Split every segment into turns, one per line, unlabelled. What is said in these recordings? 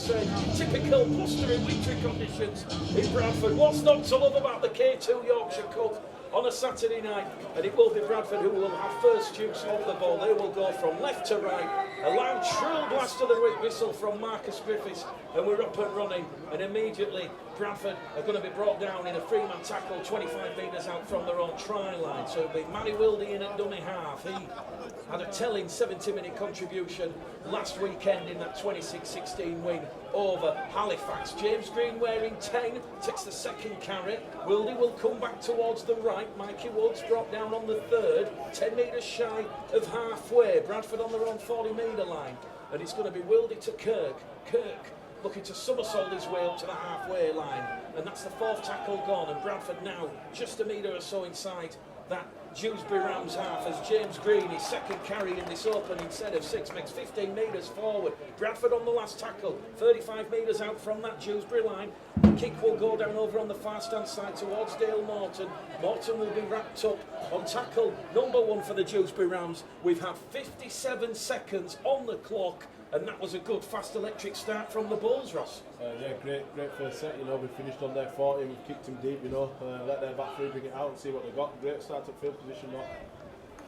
say, typical blustering wintry conditions in Bradford. What's not to love about the K2 Yorkshire Cup on a Saturday night? And it will be Bradford who will have first use of the ball. They will go from left to right. A loud shrill blast of the whistle from Marcus Griffiths, and we're up and running. And immediately Bradford are going to be brought down in a three-man tackle 25 metres out from their own try line. So it'll be Manny Wildy in at dummy half. He had a telling 70-minute contribution last weekend in that 26-16 win over Halifax. James Green wearing 10 takes the second carry. Wildy will come back towards the right. Mikey Woods brought down on the third, 10 metres shy of halfway. Bradford on their own 40-metre line, and it's going to be Wildy to Kirk. Kirk looking to somersault his way up to the halfway line, and that's the fourth tackle gone, and Bradford now just a metre or so inside that Dewsbury Rams half as James Green, his second carry in this opening set of 6, makes 15 metres forward. Bradford on the last tackle, 35 metres out from that Dewsbury line. The kick will go down over on the far stand side towards Dale Morton. Morton will be wrapped up on tackle number 1 for the Dewsbury Rams. We've had 57 seconds on the clock, and that was a good fast electric start from the Bulls, Ross.
Yeah, great first set. You know, we finished on their 40, we've kicked them deep. You know, let their back three bring it out and see what they've got. Great start at field position, though.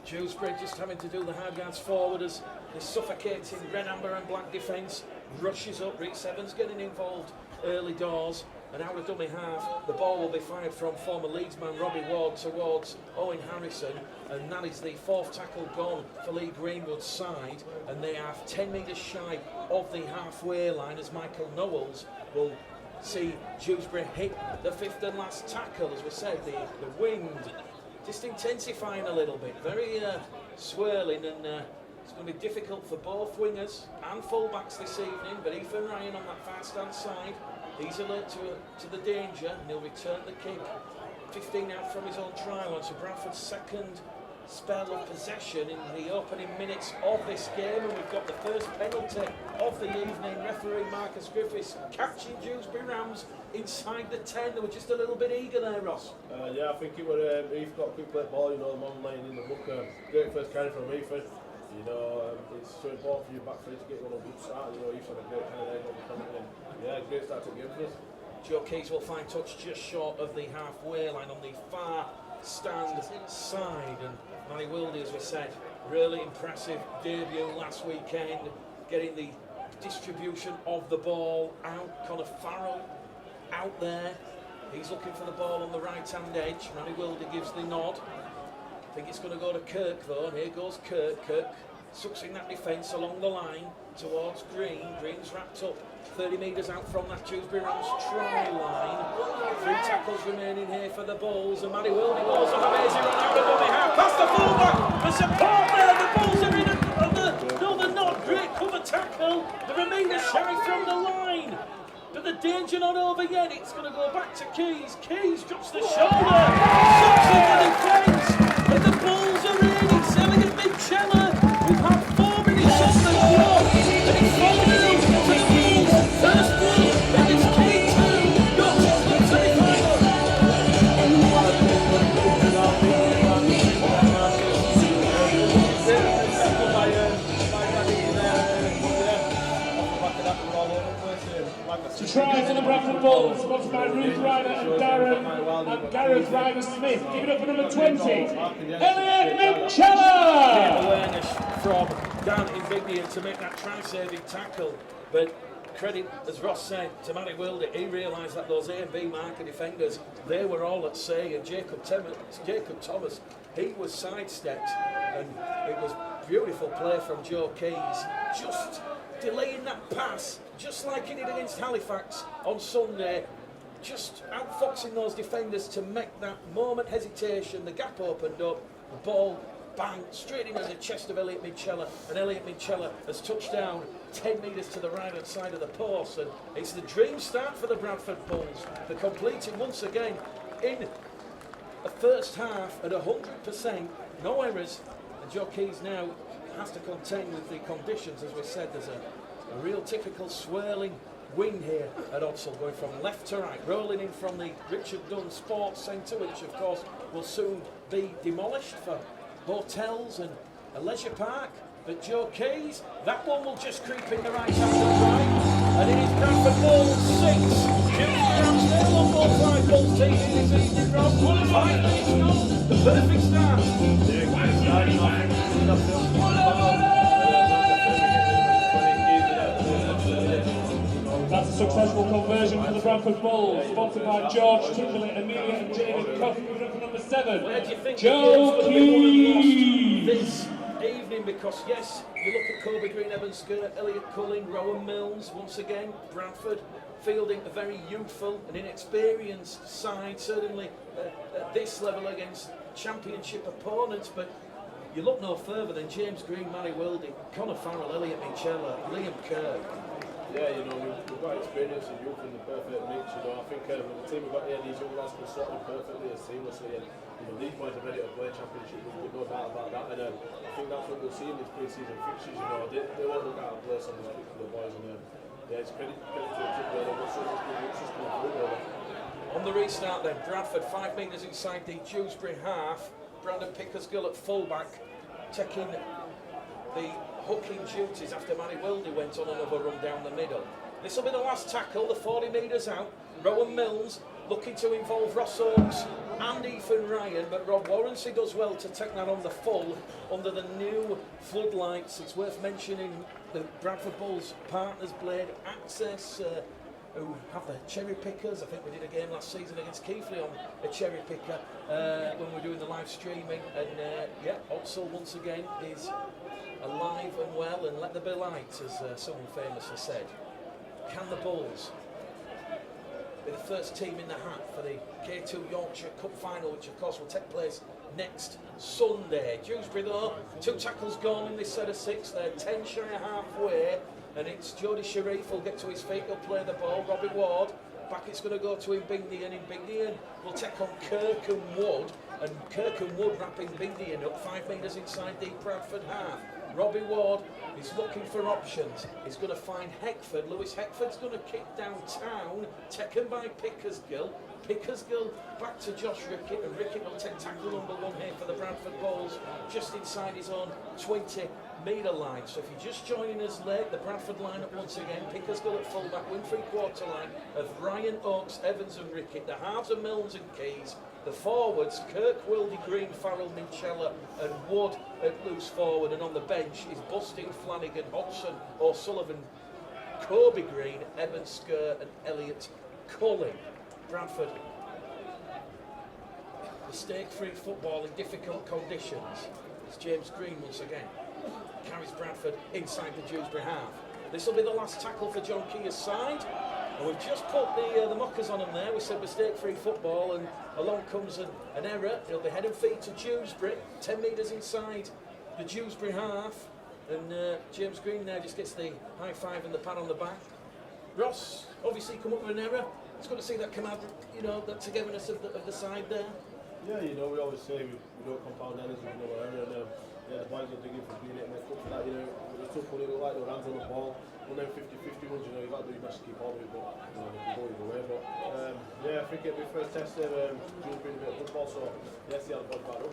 Dewsbury just having to do the hard yards forward as the suffocating red, amber and black defence rushes up. Reece Evans getting involved early doors, and out of dummy half the ball will be fired from former Leedsman Robbie Ward towards Owen Harrison, and that is the fourth tackle gone for Lee Greenwood's side, and they are 10 metres shy of the halfway line as Michael Knowles will see Dewsbury hit the fifth and last tackle. As we said, the wind just intensifying a little bit, very swirling, and it's going to be difficult for both wingers and fullbacks this evening. But Ethan Ryan on that far stand side, he's alert to the danger, and he'll return the kick 15 out from his own try line. So Bradford's second spell of possession in the opening minutes of this game, and we've got the first penalty of the evening. Referee Marcus Griffiths catching Dewsbury Rams inside the 10. They were just a little bit eager there, Ross.
Yeah, I think it was Heath got a quick play ball, you know, the man laying in the book. Great first carry from Ethan. You know, it's so important for your back three to get on a good start. You know, Heath's had a great kind of leg on the front end. Yeah, great start to the game for us.
Joe Keys will find touch just short of the halfway line on the far stand side, and Manny Wildy, as we said, really impressive debut last weekend, getting the distribution of the ball out. Connor Farrell out there, he's looking for the ball on the right hand edge. Manny Wildy gives the nod. I think it's going to go to Kirk though, and here goes Kirk. Kirk sucks in that defence along the line towards Green. Green's wrapped up 30 metres out from that Dewsbury Rams try line. 3 tackles remaining here for the Bulls, and Manny Wildy goes an amazing run out of dummy half past the fullback. The support there, the Bulls are in no, they're not. Great cover tackle. The remainder shy from the line, but the danger not over yet. It's going to go back to Keys. Keys drops the shoulder, sucks in the defence, and the Bulls are in. It's Elliot Mitchell. We've had 4 minutes on the clock, and it's 4 minutes for the Bulls. First blood, and it's K2. Yorkshire semi-final.
Try for the Bradford Bulls, sponsored by Ruth Ryder and Darren and Gareth Ryder Smith. Give it up for number 20, Elliot Mitchell.
Awareness from Dan Invignian to make that try-saving tackle, but credit, as Ross said, to Manny Wildy. He realised that those A and B marker defenders, they were all at sea, and Jacob Thomas, he was sidestepped, and it was beautiful play from Joe Keys, just delaying that pass, just like he did against Halifax on Sunday, just outfoxing those defenders to make that moment hesitation. The gap opened up, the ball bang, straight into the chest of Elliot Mitchell, and Elliot Mitchell has touched down 10 metres to the right hand side of the post, and it's the dream start for the Bradford Bulls. They're completing once again in the first half at 100%, no errors, and Joe Keys now has to contend with the conditions. As we said, there's a real typical swirling wind here at Odsal, going from left to right, rolling in from the Richard Dunn Sports Centre, which of course will soon be demolished for hotels and a leisure park. But Joe Keys, that one will just creep in the right hand and right. And it is Bradford Bulls 6. Dewsbury Rams nil on both side Bulls team this evening, Rob. 5 minutes gone. The perfect start.
That's a successful conversion for the Bradford Bulls, sponsored by George Timberlake, Amelia and David Cook. Give it up for number 7.
Where do you think
Joe
the
Keys.
this evening? Because yes, you look at Kobe Green, Evan Skirt, Elliot Culling, Rowan Mills. Once again, Bradford fielding a very youthful and inexperienced side, certainly at this level against championship opponents. But you look no further than James Green, Manny Wildy, Connor Farrell, Elliot Minchella, Liam Kerr.
Yeah, you know, we've got experience in youth in the perfect mix, you know. I think the team we've got here, these young lads can sort of perfectly and seamlessly, and you know, these boys are ready to play championship, there's no doubt about that, and I think that's what we'll see in these pre-season fixtures, you know. They won't look out of place on the street for the boys, and yeah, it's credit to the team there, they've got so much good youngsters coming through there.
On the restart then, Bradford 5 metres inside the Dewsbury half, Brandon Pickersgill at fullback, taking the hooking duties after Manny Wildy went on another run down the middle. This will be the last tackle, the 40 metres out. Rowan Mills looking to involve Ross Oakes and Ethan Ryan, but Rob Warrency does well to take that on the full under the new floodlights. It's worth mentioning the Bradford Bulls partners Blade Access, who have the cherry pickers. I think we did a game last season against Keighley on a cherry picker when we were doing the live streaming, and yeah, Odsall once again is alive and well, and let there be light, as someone famously said. Can the Bulls be the first team in the hat for the K2 Yorkshire Cup final, which of course will take place next Sunday? Dewsbury though, 2 tackles gone in this set of 6, they're 10 shy of halfway, and it's Jody Sharif who'll get to his feet, he'll play the ball. Robbie Ward, back it's going to go to Imbindian. Imbindian will take on Kirk and Wood, and Kirk and Wood wrapping Imbindian up 5 metres inside the Bradford half. Robbie Ward is looking for options. He's going to find Heckford. Lewis Heckford's going to kick downtown, taken by Pickersgill. Pickersgill back to Josh Rickett, and Rickett will take tackle number 1 here for the Bradford Bulls, just inside his own 20-metre line. So if you're just joining us late, the Bradford lineup once again: Pickersgill at fullback, Winfrey quarter line of Ryan, Oakes, Evans and Rickett. The halves are Mills and Keys. The forwards, Kirk, Wildy, Green, Farrell, Minchella and Wood at loose forward, and on the bench is Busting, Flanagan, Hodgson, O'Sullivan, Kobe Green, Evans, Sker and Elliot Culling. Bradford, mistake-free football in difficult conditions. It's James Green once again, carries Bradford inside the Dewsbury half. This will be the last tackle for John Keir's side. And we've just put the mockers on him there. We said mistake-free football, and along comes an error. It'll be head and feet to Dewsbury, 10 metres inside the Dewsbury half. And James Green there just gets the high five and the pat on the back. Ross obviously come up with an error. It's good to see that command, you know, that togetherness of the side there.
Yeah, you know, we always say we don't compound errors, we know our error, and yeah, the boys are digging for doing it and make up for that, you know. It was tough when it looked like they were hands on the ball. One of them 50-50 ones, you know, you've got to do your best to keep all of it, but you know, they can go either way. But yeah, I think it'll be first test there, Dewsbury a bit of football, so yeah, see how the boys back up.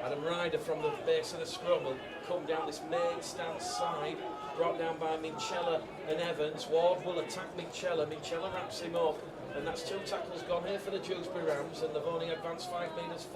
Adam Ryder from the base of the scrum will come down this main stand side, brought down by Minchella and Evans. Ward will attack Minchella. Minchella wraps him up, and that's 2 tackles gone here for the Dewsbury Rams, and they've only advanced 5 metres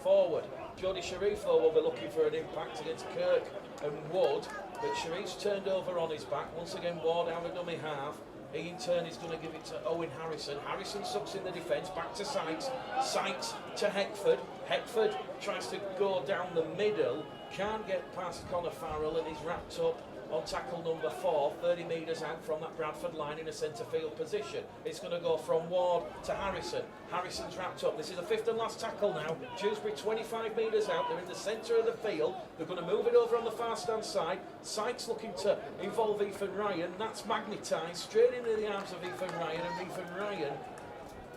forward. Jody Sharif though will be looking for an impact against Kirk and Wood, but Sharif's turned over on his back. Once again, Ward out of dummy half. He in turn is going to give it to Owen Harrison. Harrison sucks in the defence, back to Sykes. Sykes to Heckford. Heckford tries to go down the middle, can't get past Connor Farrell, and he's wrapped up on tackle number 4, 30 metres out from that Bradford line in a centre field position. It's going to go from Ward to Harrison. Harrison's wrapped up. This is the 5th and last tackle now. Dewsbury 25 metres out. They're in the centre of the field. They're going to move it over on the far stand side. Sykes looking to involve Ethan Ryan. That's magnetised straight into the arms of Ethan Ryan, and Ethan Ryan,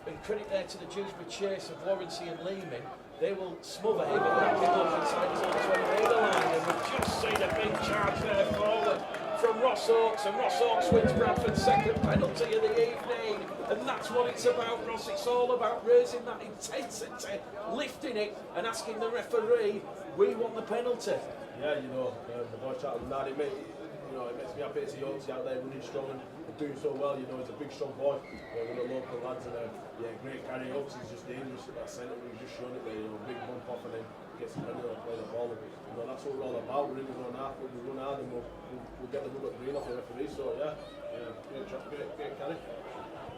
and credit there to the Dewsbury chase of Warrency and Lehman. They will smother him and wrap him up inside his own 20-metre line. And we've just seen a big charge there forward from Ross Oakes, and Ross Oakes wins Bradford's second penalty of the evening. And that's what it's about, Ross. It's all about raising that intensity, lifting it, and asking the referee, we want the penalty.
Yeah, you know, the boy chatted with that, it makes me happy to see Oakes out there running strong and doing so well. You know, he's a big, strong boy. One of the local lads, and yeah, great carry ups. He's just dangerous at that centre. We've just shown it there. You know, big bump off and then gets him ready to play the ball. And, you know, that's what we're all about. We're in the run hard. When we run hard, and we'll get the rubber green off the referee. So yeah, great carry.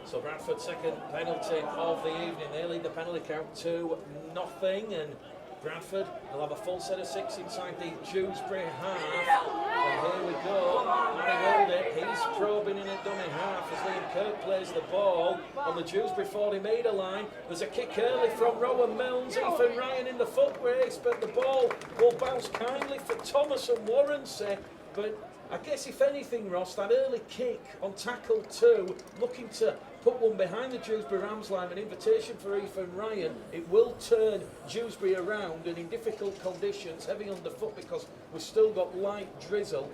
So Bradford second penalty of the evening. They lead the penalty count 2-0, and Bradford will have a full set of 6 inside the Dewsbury half. And here we go. Manny he's probing in a dummy half as Liam Kirk plays the ball on the Dewsbury 40-metre line. There's a kick early from Rowan Milnes. Ethan Ryan in the foot race, but the ball will bounce kindly for Thomas and Warrensey. But I guess if anything, Ross, that early kick on tackle 2, looking to put one behind the Dewsbury Rams line, an invitation for Ethan Ryan. It will turn Dewsbury around, and in difficult conditions, heavy underfoot because we've still got light drizzle.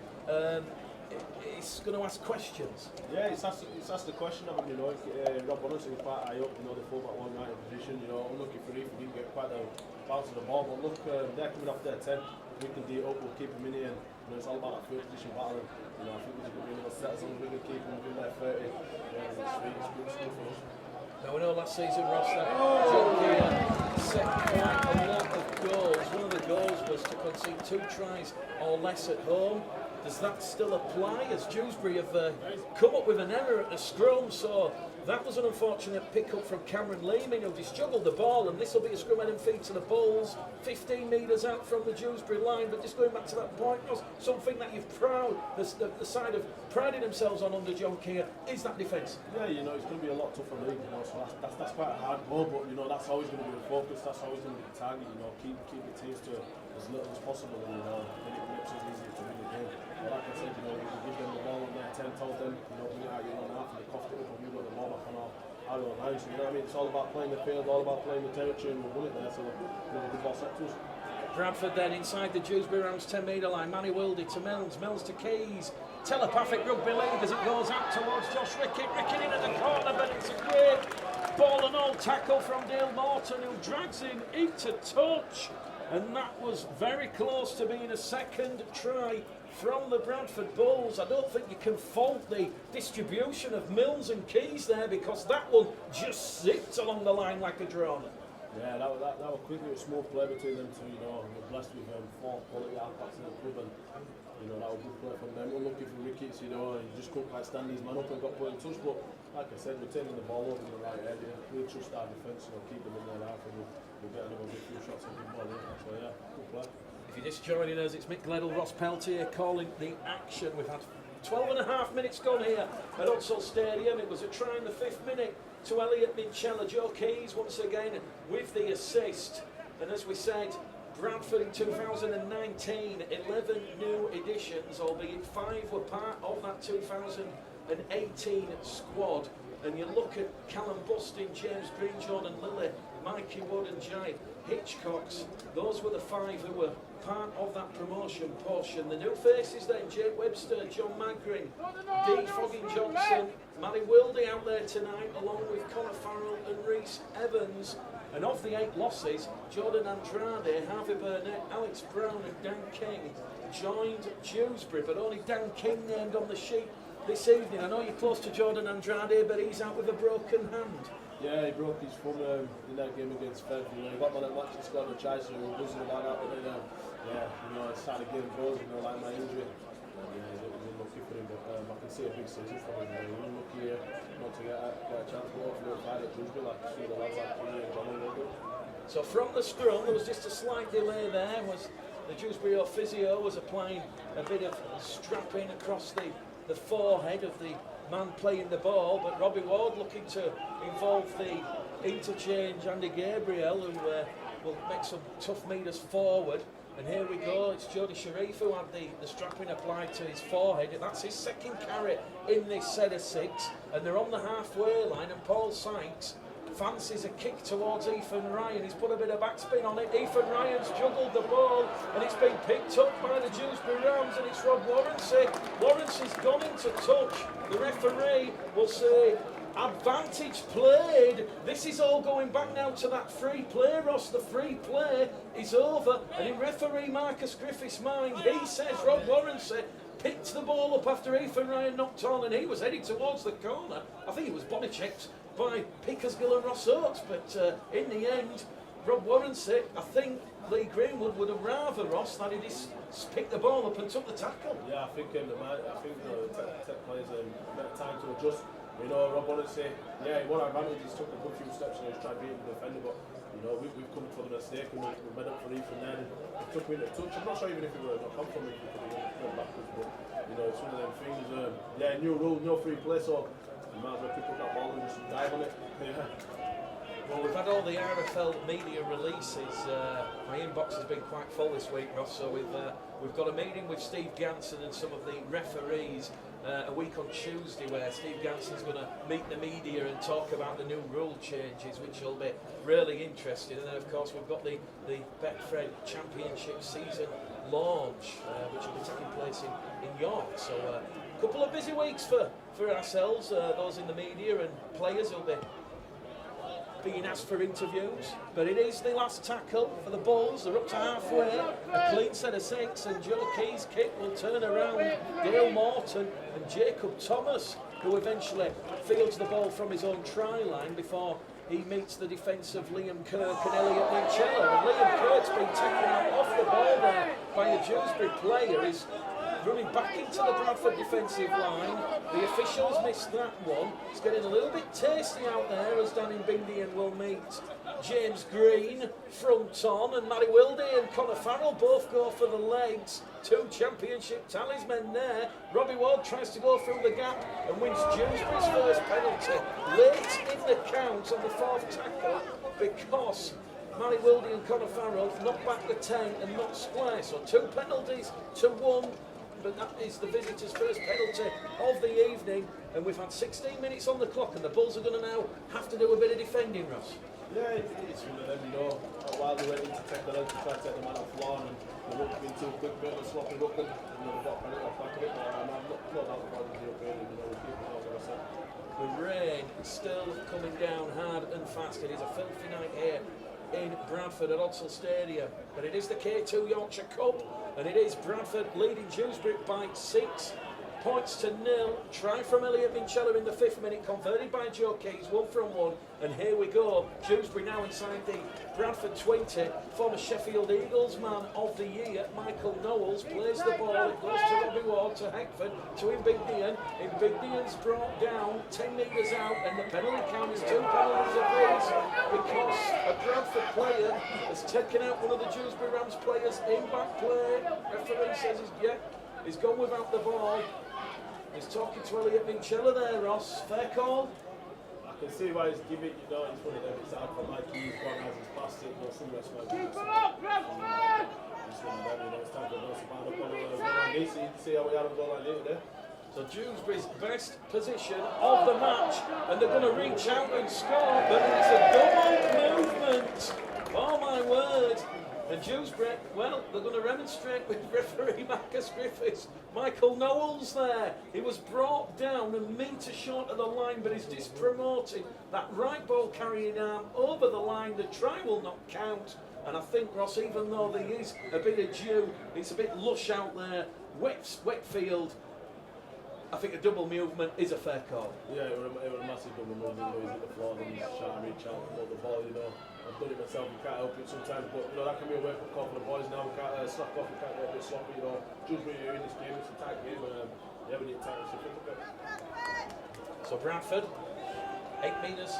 It's going to ask questions.
Yeah, it's asked the question of him, you know. Rob Warrensey was quite high up, you know, the fullback one right in position, you know. Unlucky for Ethan, didn't get quite the bounce of the ball, but look, they're coming off their 10. We can do it up, we'll keep them in here. You know, it's all about that first position battling. You know, I think there's going to be another set as long as we can keep them within their 30. Yeah, it's good stuff for us.
Now we know last season, Ross, that John set quite a lot of goals. One of the goals was to concede 2 tries or less at home. Does that still apply, as Dewsbury have come up with an error at the scrum? So that was an unfortunate pick-up from Cameron Leeming, who just juggled the ball, and this will be a scrum head and feet to the Bulls, 15 metres out from the Dewsbury line. But just going back to that point, was something that you've the side of prided themselves on under John Keir is that defence.
Yeah, you know, it's going to be a lot tougher league, you know, so that's quite a hard goal, but you know, that's always going to be the focus, that's always going to be the target, you know, keep the teams to as little as possible, and you know, then it makes it easier to win the game. But like I said, you know, we give them the ball on their 10, told them, you know, bring it out your own half, and they coughed it up, and we've got the ball back on our own line. So, you know what I mean? It's all about playing the field, all about playing the territory, and we've won it there, so you know, the good ball set to us.
Bradford then inside the Dewsbury Rams 10-metre line. Manny Wildy to Milnes to Keys. Telepathic rugby league as it goes out towards Josh Rickett. Rickett in at the corner, but it's a great ball and all tackle from Dale Morton, who drags him into touch. And that was very close to being a second try from the Bradford Bulls. I don't think you can fault the distribution of Milnes and Keys there, because that one just zipped along the line like a drone.
Yeah, that was quick. It was smooth play between them two. You know, we're blessed with 4 quality halfbacks in the club, and you know, that was good play from them. Unlucky for Ricketts, you know, he just couldn't quite stand his man up and got put in touch. But like I said, we're taking the ball over in the right area. We trust our defence, you know, keep them in there half, and we'll get another few shots and good ball in. So yeah, good play.
If you're just joining us, it's Mick Gledall, Ross Peltier calling the action. We've had 12.5 minutes gone here at Unsall Stadium. It was a try in the 5th minute to Elliot Minchella. Joe Keys once again with the assist. And as we said, Bradford in 2019, 11 new additions, albeit 5 were part of that 2018 squad. And you look at Callum Bustin, James Green, Jordan Lilly, Mikey Wood and Jai Hitchcocks. Those were the 5 who were part of that promotion portion. The new faces then, Jake Webster, John Magrin, Dee Foggin Johnson, Matty Wildy out there tonight, along with Connor Farrell and Rhys Evans. And of the 8 losses, Jordan Andrade, Harvey Burnett, Alex Brown and Dan King joined Dewsbury, but only Dan King named on the sheet this evening. I know you're close to Jordan Andrade, but he's out with a broken hand.
Yeah, he broke his thumb in that game against Fed. You know, he got one at match and scored a try, so he was buzzing about that. But then, yeah, you know, it's how the game goes, you know, like my injury. Yeah, it was unlucky for him, but I can see a big season for him. He was unlucky not to get a chance to go for a fight at Dewsbury, like some of the lads like Kenny and Johnny will do.
So from the scrum, there was just a slight delay there. Was the Dewsbury physio was applying a bit of strapping across the forehead of the man playing the ball, but Robbie Ward looking to involve the interchange Andy Gabriel, who will make some tough meters forward. And here we go, it's Jody Sharif who had the strapping applied to his forehead, and that's his second carry in this set of 6, and they're on the halfway line, and Paul Sykes fancies a kick towards Ethan Ryan. He's put a bit of backspin on it. Ethan Ryan's juggled the ball, and it's been picked up by the Dewsbury Rams, and it's Rob Warrensey. Warrensey's gone into touch. The referee will say, advantage played. This is all going back now to that free play, Ross. The free play is over, and in referee Marcus Griffith's mind, he says Rob Warrensey picked the ball up after Ethan Ryan knocked on, and he was heading towards the corner. I think he was body checked by Pickersgill and Ross Oates, but in the end, Rob Warrency, I think Lee Greenwood would have rather, Ross, that he just picked the ball up and took the tackle.
Yeah, I think the tech players a better time to adjust. You know, Rob Warrency, yeah, he won our advantage, he's took a good few steps and he's tried beating the defender, but you know, we've come for the mistake and we made up for Ethan then. It took me into touch. I'm not sure even if we were not come from it, we could have gone backwards, but you know, it's one of them things. Yeah, new rule, no free play, so you might as well pick up that ball and just dive on it. Yeah.
Well, we've had all the RFL media releases. My inbox has been quite full this week, Ross, so we've got a meeting with Steve Ganson and some of the referees a week on Tuesday, where Steve Ganson's going to meet the media and talk about the new rule changes, which will be really interesting. And then, of course, we've got the Betfred Championship season launch, which will be taking place in York. So a couple of busy weeks for ourselves, those in the media and players will be being asked for interviews, but it is the last tackle for the Bulls. They're up to halfway, a clean set of 6, and Joe Key's kick will turn around Dale Morton and Jacob Thomas, who eventually fields the ball from his own try line before he meets the defence of Liam Kirk and Elliot Minchella. And Liam Kirk's been taken out off the ball there by a Dewsbury player. He's running back into the Bradford defensive line. The officials missed that one. It's getting a little bit tasty out there as Danny Bindian will meet James Green front on, and Matty Wilde and Connor Farrell both go for the legs. 2 championship talismen there. Robbie Ward tries to go through the gap and wins Dewsbury's first penalty late in the count on the 4th tackle, because Matty Wilde and Connor Farrell knocked back the 10 and not square. So 2 penalties to 1. But that is the visitors' first penalty of the evening, and we've had 16 minutes on the clock, and the Bulls are going to now have to do a bit of defending, Ross.
Yeah, it's one of them, you know. While they went in to take the leg to try to take the man off the lawn, and they looked into a quick bit of sloppy up, and they got penalty off back of it. But I'm not doubt about the European, you know, we keep it out, as I said.
The rain is still coming down hard and fast. It is a filthy night here in Bradford at Odsal Stadium, but it is the K2 Yorkshire Cup, and it is Bradford leading Dewsbury by 6 points to 0. Try from Elliot Minchella in the 5th minute, converted by Joe Keys, 1 from 1, and here we go. Dewsbury now inside the Bradford 20. Former Sheffield Eagles man of the year, Michael Knowles, plays the ball. It goes to Robbie Ward, to Heckford, to Imbignian. Imbignian's brought down 10 metres out, and the penalty count is 2 penalties apiece, because a Bradford player has taken out one of the Dewsbury Rams players in back play. Referee says he's gone without the ball. He's talking to Elliot Minchella there, Ross. Fair call?
I can see why he's giving it, you know, it's one of them, it's hard for Mike, he's gone as he's passed it, you know, some rest keep it up, Bradford! It's one of them, you know, it's time to go some up on the see how we had him go like that today.
So Dewsbury's best position of the match, and they're going to reach out and score, but it's a double movement. Oh my word. And Dewsbury, well, they're going to remonstrate with referee Marcus Griffiths. Michael Knowles there. He was brought down a metre short of the line, but he's dispromoted that right ball carrying arm over the line. The try will not count. And I think, Ross, even though there is a bit of dew, it's a bit lush out there, wet field, I think a double movement is a fair call.
Yeah, it was a massive double movement. He's at the floor and he's trying to reach out and hold the ball, you know. I've done it myself, you can't help it sometimes, but you know, that can be a wake-up call for the boys now. We can't slack off, we can't get a bit sloppy, you know. Dewsbury are in this game, it's a tight game, and yeah, we need to tighten this up a bit.
So Bradford, 8 metres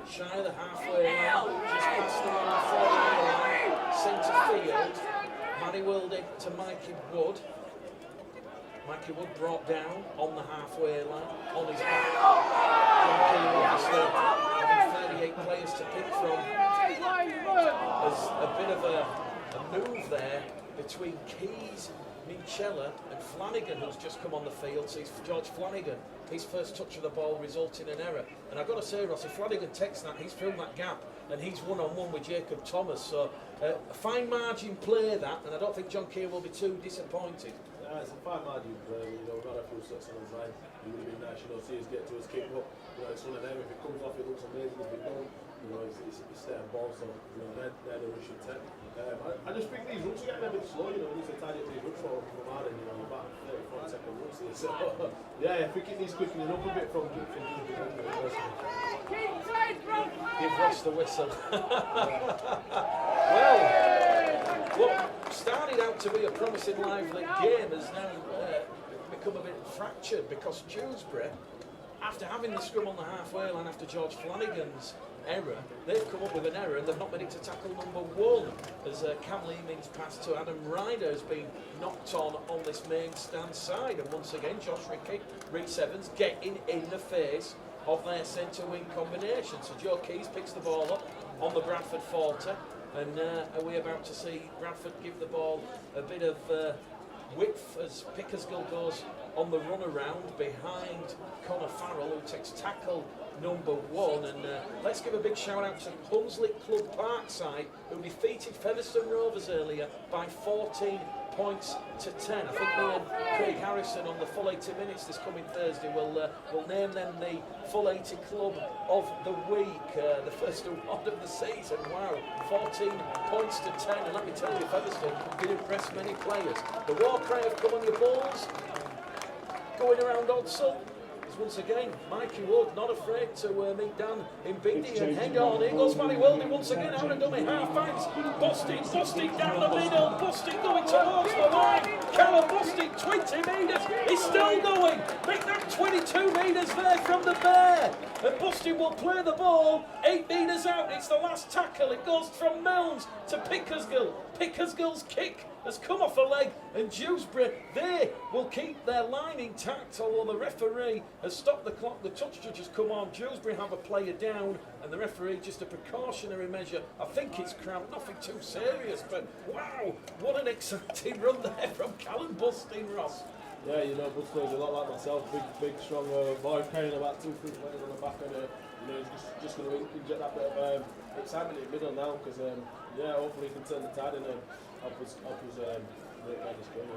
shy of the halfway line, just past the 140 line, centre field. Matty Wilde to Mikey Wood. Mikey Wood brought down on the halfway line, on his back. Obviously having 38 players to pick from. There's a bit of a move there between Keys, Minchella and Flanagan, who's just come on the field. So it's George Flanagan, his first touch of the ball resulting in error. And I've got to say, Ross, if Flanagan takes that, he's filled that gap and he's one-on-one with Jacob Thomas. So a fine margin play that, and I don't think John Keir will be too disappointed.
It's a fine margin. You know, we've had a few sets on the line. It would have been nice, you know, see us get to us kick up. You know, it's one of them. If it comes off, it looks amazing. If it don't, you know, it's there ball. So, you know, they're the rush attack. I just think these runs are getting a bit slow. You know, we need to tidy up these runs from our end. You know, about 30, 40 second runs here. So, yeah, I think it needs quickening up a bit from
Give Ross the whistle. Well, what started out to be a promising lively game has now become a bit fractured because Dewsbury, after having the scrum on the halfway line after George Flanagan's error, they've come up with an error and they've not been able to tackle number one as Cam Leeming's pass to Adam Ryder has been knocked on this main stand side, and once again Josh Rickey, Reece Evans getting in the face of their centre wing combination. So Joe Keys picks the ball up on the Bradford 40, and are we about to see Bradford give the ball a bit of width as Pickersgill goes on the run around behind Connor Farrell, who takes tackle number one. And let's give a big shout out to Hunslet Club Parkside, who defeated Featherstone Rovers earlier by 14 points to 10. I think me and Craig Harrison on the full 80 minutes this coming Thursday will name them the full 80 club of the week, the first award of the season. Wow, 14 points to 10, and let me tell you, Featherstone did impress many players. The war cry have come on your balls, going around Odsall. Once again, Mikey Wood not afraid to meet Dan in Bindi and head on. Here goes Manny Weldy once again out of dummy half banks. Busting down the middle, Busting going towards the line. Callum Busting 20 metres, he's still going. Make that 22 metres there from the bear. And Busting will play the ball 8 metres out. It's the last tackle. It goes from Milnes to Pickersgill. Pickersgill's kick has come off a leg, and Dewsbury, they will keep their line intact, although the referee has stopped the clock. The touch judge has come on. Dewsbury have a player down, and the referee, just a precautionary measure. I think it's cramped, nothing too serious, but wow, what an exciting run there from Callum Busting, Ross.
Yeah, you know, Busting's a lot like myself, big, strong boy, carrying about 2-3 players on the back, and you know, he's just going to inject that bit of excitement in the middle now, because yeah, hopefully he can turn the tide and help us make this game.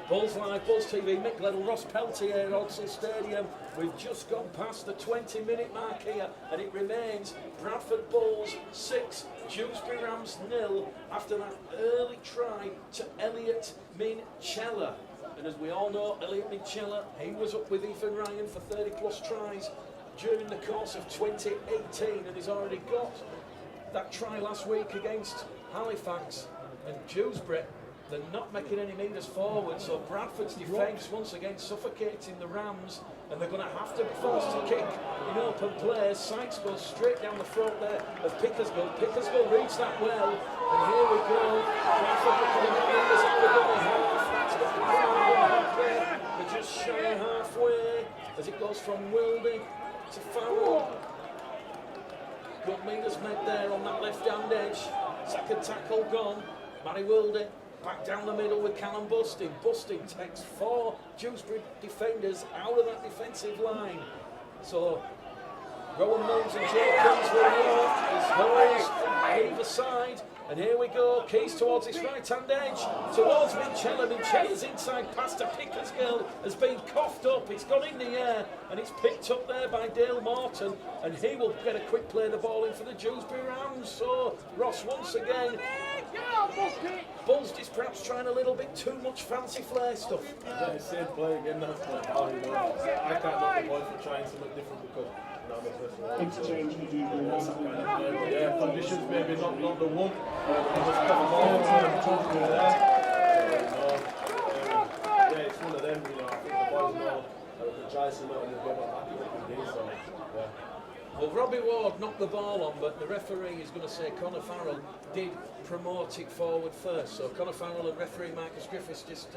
Bulls Live, Bulls TV, Mick Liddell, Ross Peltier at Odsall Stadium. We've just gone past the 20-minute mark here, and it remains Bradford Bulls 6, Dewsbury Rams 0, after that early try to Elliot Minchella. And as we all know, Elliot Minchella, he was up with Ethan Ryan for 30-plus tries during the course of 2018, and he's already got that try last week against Halifax. And Dewsbury, they're not making any metres forward, so Bradford's defence once again suffocating the Rams, and they're going to have to be forced to kick in open play. Sykes goes straight down the throat there of Pickersgill. Pickersgill reads that well, and here we go. Bradford looking at the numbers out the dummy half. They're just shy of halfway as it goes from Wildy to Farrell. Good metres made there on that left-hand edge. Second tackle gone. Matty Wildy back down the middle with Callum Busting. Busting takes 4 Dewsbury defenders out of that defensive line. So Rowan Milnes and Joe Keys will walk as Hoyes on either side. And here we go, Keys towards his right-hand edge, towards Minchella. Minchella's inside pass to Pickersgill has been coughed up, it's gone in the air, and it's picked up there by Dale Morton, and he will get a quick play the ball in for the Dewsbury Rams. So Ross once again, Bulls just perhaps trying a little bit too much fancy flair stuff.
Yeah, same play again, that's the ball, you know. I can't knock the boys for trying something different because
Interchange in Dewsbury.
Yeah, conditions maybe not the one. Yeah, it's one of them, you know. I think the boys know that we can try something and we'll get back in the so yeah.
Well, Robbie Ward knocked the ball on, but the referee is going to say Connor Farrell did promote it forward first. So Connor Farrell and referee Marcus Griffiths just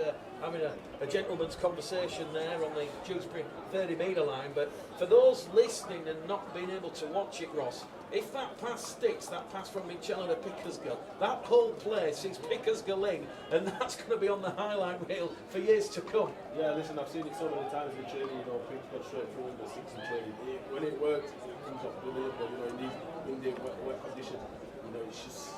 having a gentleman's conversation there on the Dewsbury 30-metre line. But for those listening and not being able to watch it, Ross, if that pass sticks, that pass from Minchella to Pickersgill, that whole play sees Pickersgill in, and that's going to be on the highlight reel for years to come.
Yeah, listen, I've seen it so many times in training, you know, people go straight through in the 6 in training. When it works, it comes up brilliant, but you know, in these wet conditions, you you know, it's just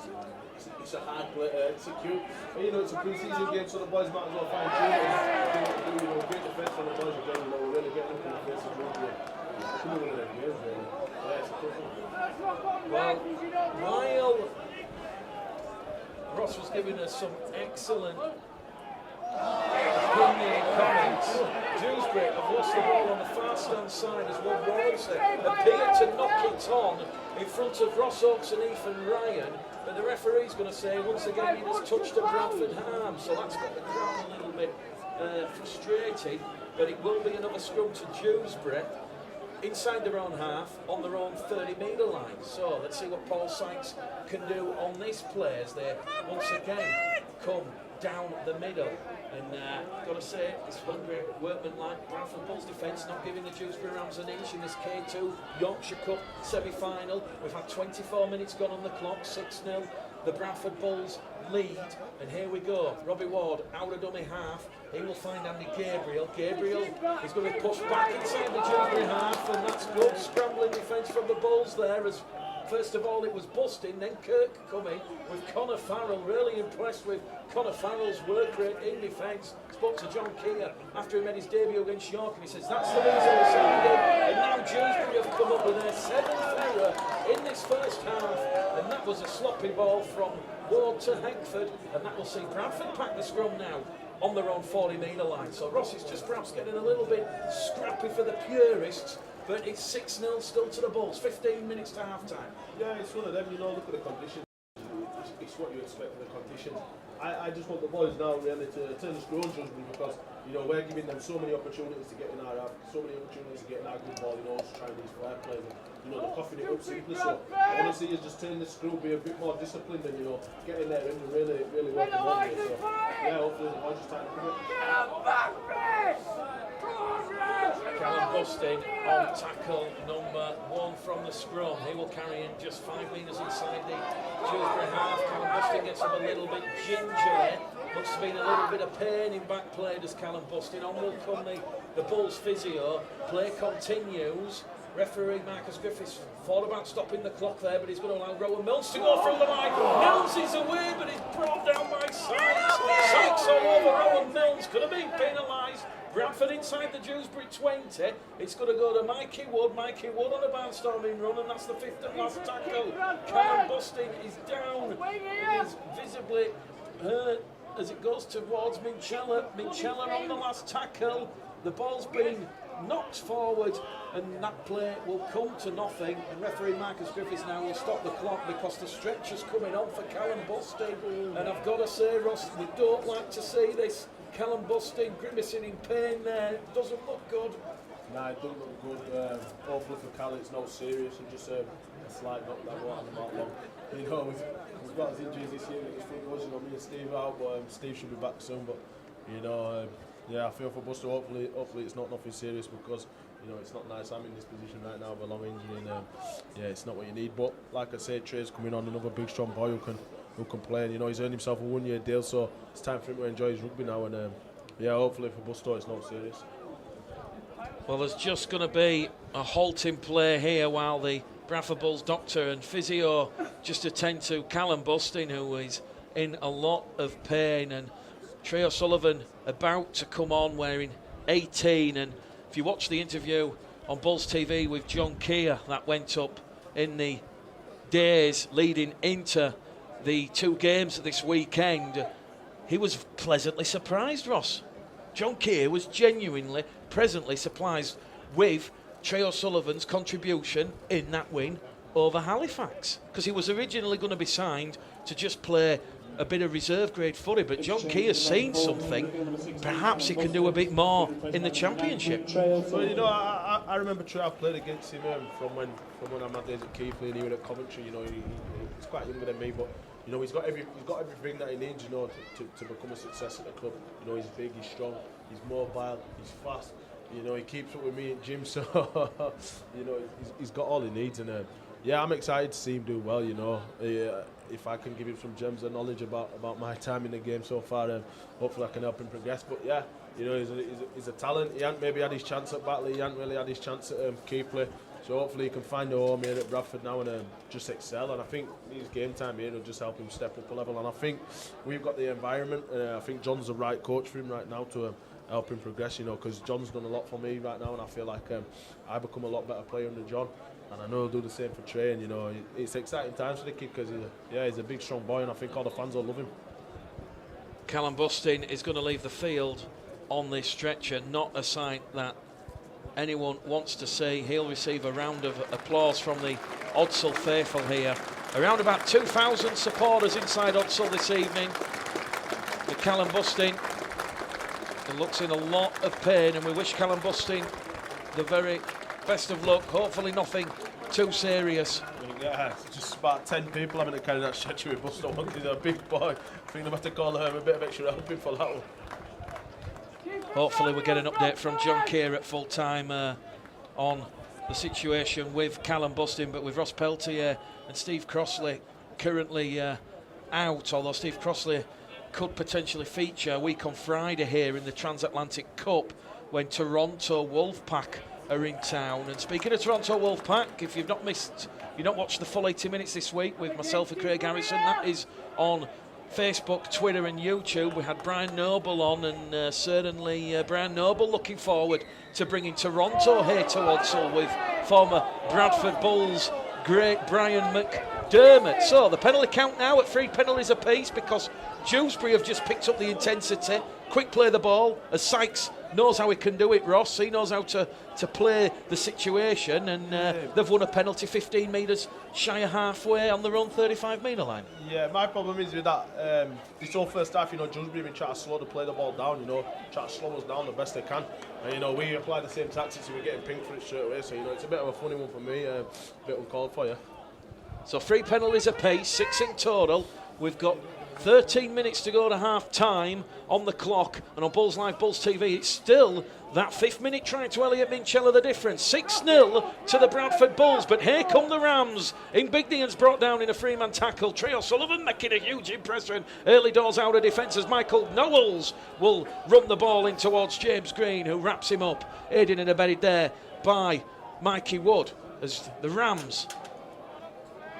it's a hard play to execute. And, you know, it's a pre-season game, so the boys might as well find tune and you know, great defence from the boys again. You know, we're really getting into the face of the game. It's one of them games, really. Yeah, it's a tough one.
Well, while Ross was giving us some excellent opinion comments, Dewsbury have lost the ball on the far stand side as well. Warrensley appeared to knock it on in front of Ross Oakes and Ethan Ryan, but the referee's going to say once again he has touched a Bradford arm, so that's got the crowd a little bit frustrated, but it will be another scrum to Dewsbury inside their own half on their own 30-metre line. So let's see what Paul Sykes can do on this play as they once again come down the middle. And got to say, it's hungry workman-like Bradford Bulls defence, not giving the Dewsbury Rams an inch in this K2 Yorkshire Cup semi-final. We've had 24 minutes gone on the clock, 6-0. The Bradford Bulls lead, and here we go. Robbie Ward out of dummy half. He will find Andy Gabriel. Gabriel is going to push back inside the Dewsbury half, and that's good scrambling defence from the Bulls there. As first of all it was Busting, then Kirk coming with Connor Farrell. Really impressed with Connor Farrell's work rate in defence. Spoke to John Keir after he made his debut against York, and he says that's the reason we signed him. And now Dewsbury have come up with their 7th error in this first half, and that was a sloppy ball from Ward to Heckford, and that will see Bradford pack the scrum now on their own 40-metre line. So Ross is just perhaps getting a little bit scrappy for the purists, but it's 6-0 still to the Bulls, 15 minutes to half-time.
Yeah, it's one of them, you know, look at the conditions. It's what you expect of the conditions. I just want the boys now really to turn the screw on Dewsbury, because, you know, we're giving them so many opportunities to get in our half, so many opportunities to get in our good ball, you know, just trying these fair plays. You know, they're coughing it up simply, so I want to see you just turn the screw, be a bit more disciplined and, you know, get in there and really work the ball. So, yeah, hopefully the boys just tighten up a bit.
Callum Busting on tackle number 1 from the scrum. He will carry in just 5 metres inside the Dewsbury half. Callum Busting gets him a little bit gingerly. Must have been a little bit of pain in back play, does Callum Busting. On will come the Bulls physio. Play continues. Referee Marcus Griffiths thought about stopping the clock there, but he's going to allow Rowan Mills to go from the line. Mills is away, but he's brought down by Sykes. Sykes all over Rowan Mills. Could have been penalised. Bradford inside the Dewsbury 20. It's going to go to Mikey Wood. Mikey Wood on a barnstorming run, and that's the 5th and last tackle. Callum Busting is down. He is visibly hurt as it goes towards Minchella. Minchella on the last tackle. The ball's been knocked forward, and that play will come to nothing. And referee Marcus Griffiths now will stop the clock because the stretch is coming on for Callum Busting. And I've got to say, Ross, we don't like to see this. Callum Busting grimacing in pain there. Doesn't look good.
Nah, it doesn't look good. Hopefully for Cal it's not serious and just a slight knock that won't have that long. You know, we've got his injuries this year at his front was, you know, me and Steve out, but Steve should be back soon. But, you know, yeah, I feel for Buster. Hopefully it's not nothing serious, because, you know, it's not nice. I'm in this position right now with a long injury, and yeah, it's not what you need. But like I said, Trey's coming on, another big strong boy who can play. And, you know, he's earned himself a 1-year deal, so it's time for him to enjoy his rugby now. And yeah, hopefully for Buster it's not serious.
Well, there's just going to be a halting play here while the Bradford Bulls doctor and physio just attend to Callum Busting, who is in a lot of pain, and Trey O'Sullivan about to come on wearing 18. And if you watch the interview on Bulls TV with John Keir that went up in the days leading into the 2 games this weekend, he was pleasantly surprised, Ross. John Keir was genuinely pleasantly surprised with Trey O'Sullivan's contribution in that win over Halifax, because he was originally going to be signed to just play a bit of reserve grade footy, but John Keir's seen something. Perhaps he can do a bit more in the championship.
Well, you know, I remember Trey. I played against him from when I had my days at Keighley, and he was at Coventry. You know, he's quite younger than me, but you know, he's got everything that he needs, you know, to become a success at the club. You know, he's big, he's strong, he's mobile, he's fast. You know, he keeps up with me at gym, so you know, he's got all he needs. And yeah, I'm excited to see him do well. You know, if I can give him some gems of knowledge about my time in the game so far, hopefully I can help him progress. But yeah, you know, he's a talent. He hadn't maybe had his chance at Batley. He hadn't really had his chance at Keighley. So hopefully he can find a home here at Bradford now and just excel. And I think his game time here will just help him step up a level. And I think we've got the environment. I think John's the right coach for him right now to help him progress, you know, because John's done a lot for me right now, and I feel like I become a lot better player under John. And I know he'll do the same for Trey. And, you know, it's exciting times for the kid because he's a big, strong boy, and I think all the fans will love him.
Callum Bustin is going to leave the field on this stretcher, not a sight that anyone wants to see. He'll receive a round of applause from the Odsal faithful here. Around about 2,000 supporters inside Odsal this evening. The Callum Bustin looks in a lot of pain, and we wish Callum Bustin the very best of luck. Hopefully nothing too serious.
Yeah, it's just about 10 people having to carry that stretcher with Buster. He's a big boy. I think they have to call a bit of extra helping for that one.
Hopefully we get an update from John Keir at full time on the situation with Callum Bustin, but with Ross Peltier and Steve Crossley currently out, although Steve Crossley could potentially feature a week on Friday here in the Transatlantic Cup when Toronto Wolfpack are in town. And speaking of Toronto Wolfpack, if you've not watched the full 80 minutes this week with myself and Craig Harrison, that is on Facebook, Twitter and YouTube. We had Brian Noble on, and certainly Brian Noble looking forward to bringing Toronto here to Odsal with former Bradford Bulls great Brian McDermott. So the penalty count now at 3 penalties apiece because Dewsbury have just picked up the intensity. Quick play the ball, as Sykes knows how he can do it, Ross. He knows how to play the situation, and they've won a penalty 15 metres shy of halfway on their own 35-metre line.
Yeah, my problem is with that, this whole first half, you know, Dewsbury have been trying to slow the play the ball down, you know, try to slow us down the best they can. And, you know, we apply the same tactics and we're getting pinged for it straight away. So, you know, it's a bit of a funny one for me, a bit uncalled for you.
So 3 penalties apiece, 6 in total. We've got 13 minutes to go to half time on the clock, and on Bulls Live, Bulls TV, it's still that 5th minute try to Elliot Minchella the difference. 6-0 to the Bradford Bulls, but here come the Rams. Inbignian's brought down in a 3-man tackle. Trey O'Sullivan making a huge impression. Early doors out of defence as Michael Knowles will run the ball in towards James Green, who wraps him up, aided and abetted there by Mikey Wood as the Rams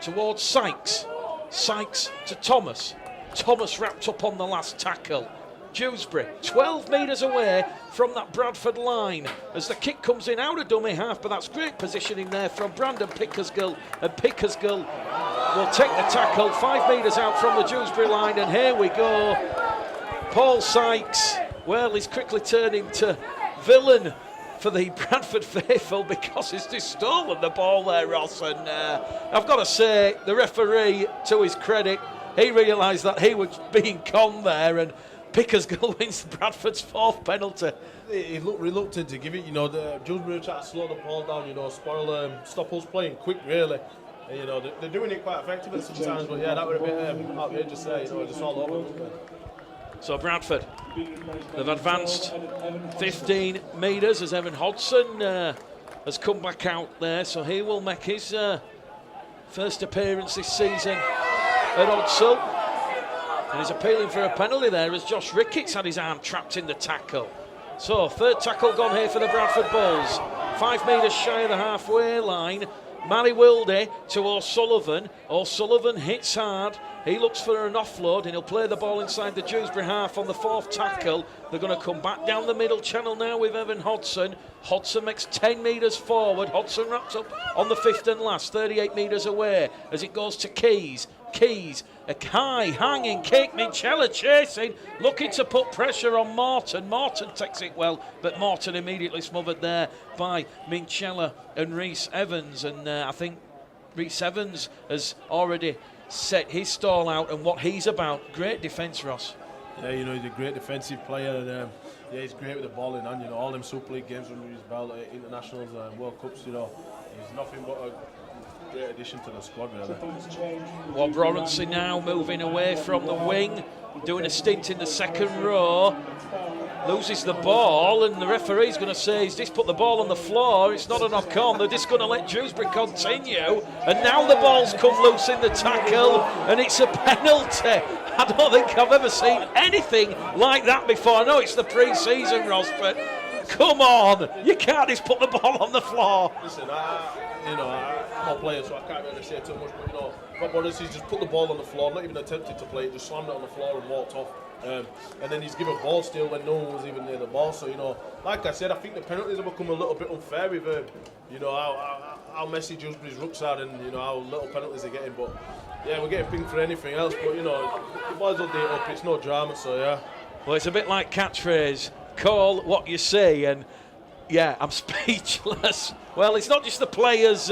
towards Sykes. Sykes to Thomas. Thomas wrapped up on the last tackle. Dewsbury 12 metres away from that Bradford line as the kick comes in out of dummy half, but that's great positioning there from Brandon Pickersgill, and Pickersgill will take the tackle 5 metres out from the Dewsbury line, and here we go. Paul Sykes, well, he's quickly turning to villain for the Bradford faithful because he's just stolen the ball there, Ross, and I've got to say, the referee, to his credit, he realised that he was being conned there, and Pickersgill wins Bradford's 4th penalty.
He looked reluctant to give it, you know, the Dewsbury trying to slow the ball down, you know, stop us playing quick, really. And, you know, they're doing it quite effectively sometimes, but yeah, that would have been outrageous there, you know, just all over.
So Bradford, they've advanced 15 metres as Evan Hodson has come back out there, so he will make his first appearance this season at Odsal. And he's appealing for a penalty there as Josh Ricketts had his arm trapped in the tackle. So 3rd tackle gone here for the Bradford Bulls. 5 metres shy of the halfway line. Matty Wilde to O'Sullivan. O'Sullivan hits hard. He looks for an offload and he'll play the ball inside the Dewsbury half on the 4th tackle. They're going to come back down the middle channel now with Evan Hodson. Hodson makes 10 metres forward. Hodson wraps up on the 5th and last, 38 metres away as it goes to Keys. Keys, a high hanging kick. Minchella chasing, looking to put pressure on Morton. Morton takes it well, but Morton immediately smothered there by Minchella and Rhys Evans. And I think Rhys Evans has already set his stall out and what he's about. Great defence, Ross.
Yeah, you know, he's a great defensive player, and yeah, he's great with the ball in hand. You know, all them Super League games under his belt, internationals, World Cups. You know, he's nothing but a great addition to the squad, really.
Well, Brorency now moving away from the wing, doing a stint in the 2nd row. Loses the ball, and the referee's going to say he's just put the ball on the floor. It's not a knock on. They're just going to let Dewsbury continue. And now the ball's come loose in the tackle, and it's a penalty. I don't think I've ever seen anything like that before. I know it's the pre-season, Ross, but Come on, you can't just put the ball on the floor.
Listen, I'm not playing, so I can't really say too much. But what Boris he's just put the ball on the floor, not even attempted to play it, just slammed it on the floor and walked off. And then he's given ball steal when no one was even near the ball. So like I said, I think the penalties have become a little bit unfair with how messy Dewsbury's rooks are and how little penalties they're getting. But yeah, we're getting pinged for anything else. But the boys will do it up. It's no drama. So yeah.
Well, it's a bit like catchphrase. Call what you say, and yeah, I'm speechless. Well, it's not just the players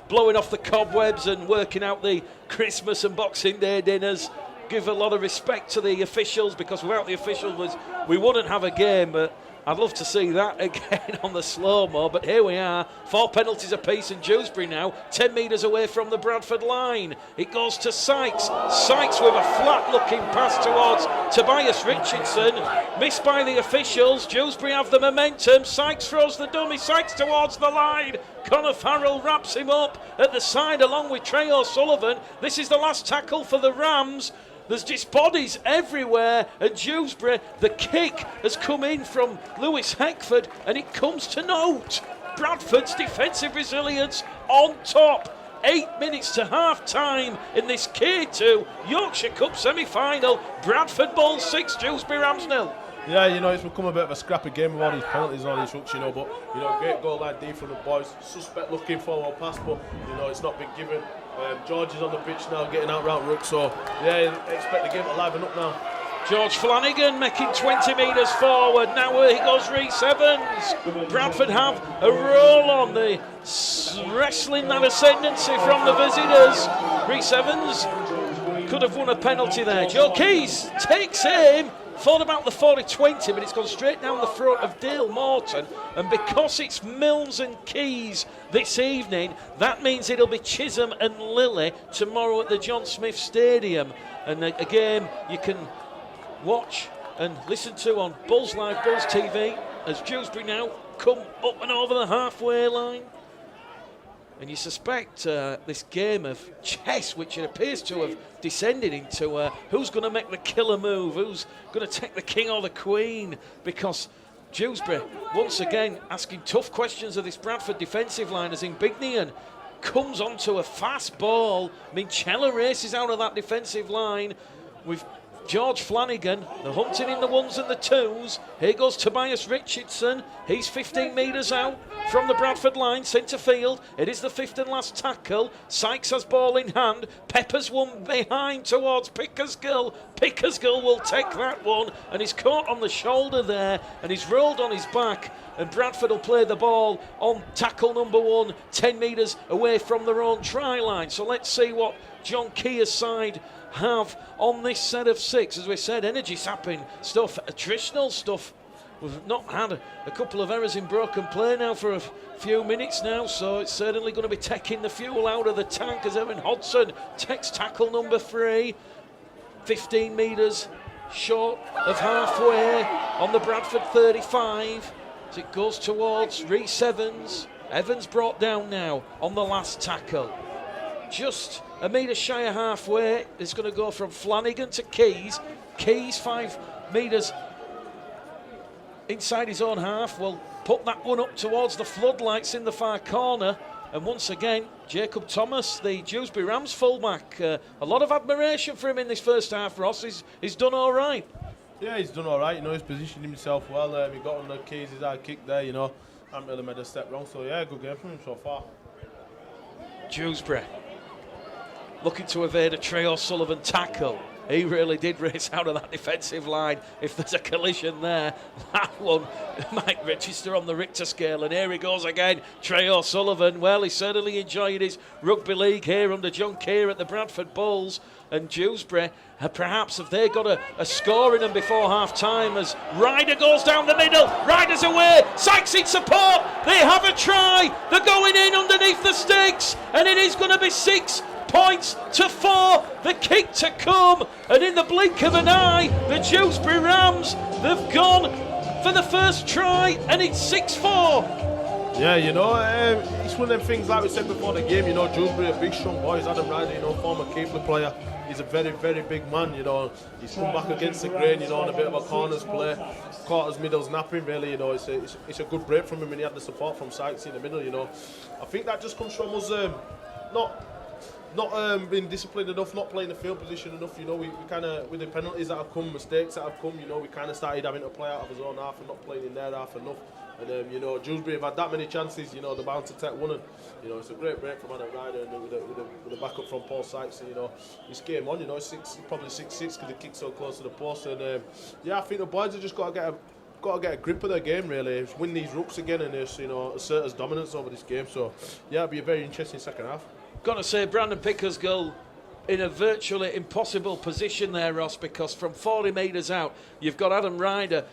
blowing off the cobwebs and working out the Christmas and Boxing Day dinners. Give a lot of respect to the officials, because without the officials we wouldn't have a game. But I'd love to see that again on the slow-mo. But here we are, 4 penalties apiece, and Dewsbury now 10 metres away from the Bradford line. It goes to Sykes. Sykes with a flat-looking pass towards Tobias Richardson. Missed by the officials. Dewsbury have the momentum. Sykes throws the dummy. Sykes towards the line. Connor Farrell wraps him up at the side along with Trey O'Sullivan. This is the last tackle for the Rams. There's just bodies everywhere, and Dewsbury, the kick has come in from Lewis Heckford, and it comes to note. Bradford's defensive resilience on top. 8 minutes to half-time in this K2 Yorkshire Cup semi-final. Bradford ball 6, Dewsbury Rams 0.
Yeah, it's become a bit of a scrappy game with all these penalties and all these hooks, but, great goal line D from the boys. Suspect looking forward pass, but, it's not been given. George is on the pitch now, getting out round Rook, so, yeah, expect the game to liven up now.
George Flanagan making 20 metres forward. Now he goes Rhys Evans. Bradford have a roll on, the wrestling that ascendancy from the visitors. Rhys Evans could have won a penalty there. Joe Keys takes aim. Thought about the 40-20, but it's gone straight down the throat of Dale Morton. And because it's Milnes and Keys this evening, that means it'll be Chisholm and Lilly tomorrow at the John Smith Stadium. And a game you can watch and listen to on Bulls Live, Bulls TV, as Dewsbury now come up and over the halfway line. And you suspect this game of chess, which it appears to have descended into who's going to make the killer move, who's going to take the king or the queen, because Dewsbury, once again, asking tough questions of this Bradford defensive line as Inbignian comes onto a fast ball. Minchella races out of that defensive line with George Flanagan. They're hunting in the ones and the twos. Here goes Tobias Richardson. He's 15 metres out from the Bradford line, centre field. It is the 5th and last tackle. Sykes has ball in hand. Pepper's one behind towards Pickersgill. Pickersgill will take that one, and he's caught on the shoulder there, and he's rolled on his back. And Bradford will play the ball on tackle number 1, 10 metres away from their own try line. So let's see what John Keir's side have on this set of 6. As we said, energy sapping stuff, attritional stuff. We've not had a couple of errors in broken play now for a few minutes now, so it's certainly going to be taking the fuel out of the tank as Evan Hodson takes tackle number 3. 15 metres short of halfway on the Bradford 35 as it goes towards Rhys Evans. Evans brought down now on the last tackle. Just a metre shy of halfway. It's going to go from Flanagan to Keys. Keys 5 metres inside his own half. Will put that one up towards the floodlights in the far corner. And once again, Jacob Thomas, the Dewsbury Rams fullback. A lot of admiration for him in this first half. Ross, he's done all right.
Yeah, he's done all right. He's positioned himself well. He got on the Keys' hard kick there. Haven't really made a step wrong. So yeah, good game from him so far.
Dewsbury looking to evade a Trey O'Sullivan tackle. He really did race out of that defensive line. If there's a collision there, that one might register on the Richter scale. And here he goes again, Trey O'Sullivan. Well, he's certainly enjoyed his rugby league here under John Keir at the Bradford Bulls. And Dewsbury, perhaps have they got a score in them before half-time as Ryder goes down the middle. Ryder's away. Sykes in support. They have a try. They're going in underneath the sticks. And it is going to be 6 points to 4, the kick to come, and in the blink of an eye, the Dewsbury Rams, they've gone for the first try, and it's 6-4.
Yeah, you know, it's one of them things like we said before the game, you know, Dewsbury, a big strong boy, he's Adam Ryder, you know, former Keeper player. He's a very, very big man, you know. He's come back against the grain, you know, on a bit of a corners play. Caught his middles napping, really, you know. It's a good break from him, and he had the support from Sykes in the middle, you know. I think that just comes from us not being disciplined enough, not playing the field position enough, you know. We kind of, with the penalties that have come, mistakes that have come, you know, we kind of started having to play out of his own half and not playing in their half enough. And you know, Dewsbury have had that many chances, you know, they're bound to take one, and you know, it's a great break from Adam Ryder, and with the backup from Paul Sykes, and, you know, he's game on, you know, probably 6-6 because they kicked so close to the post, and yeah, I think the boys have just got to get a grip of their game, really, win these rooks again, and just, you know, assert his dominance over this game. So yeah, it'll be a very interesting second half.
Got to say, Brandon Pickersgill in a virtually impossible position there, Ross, because from 40 metres out, you've got Adam Ryder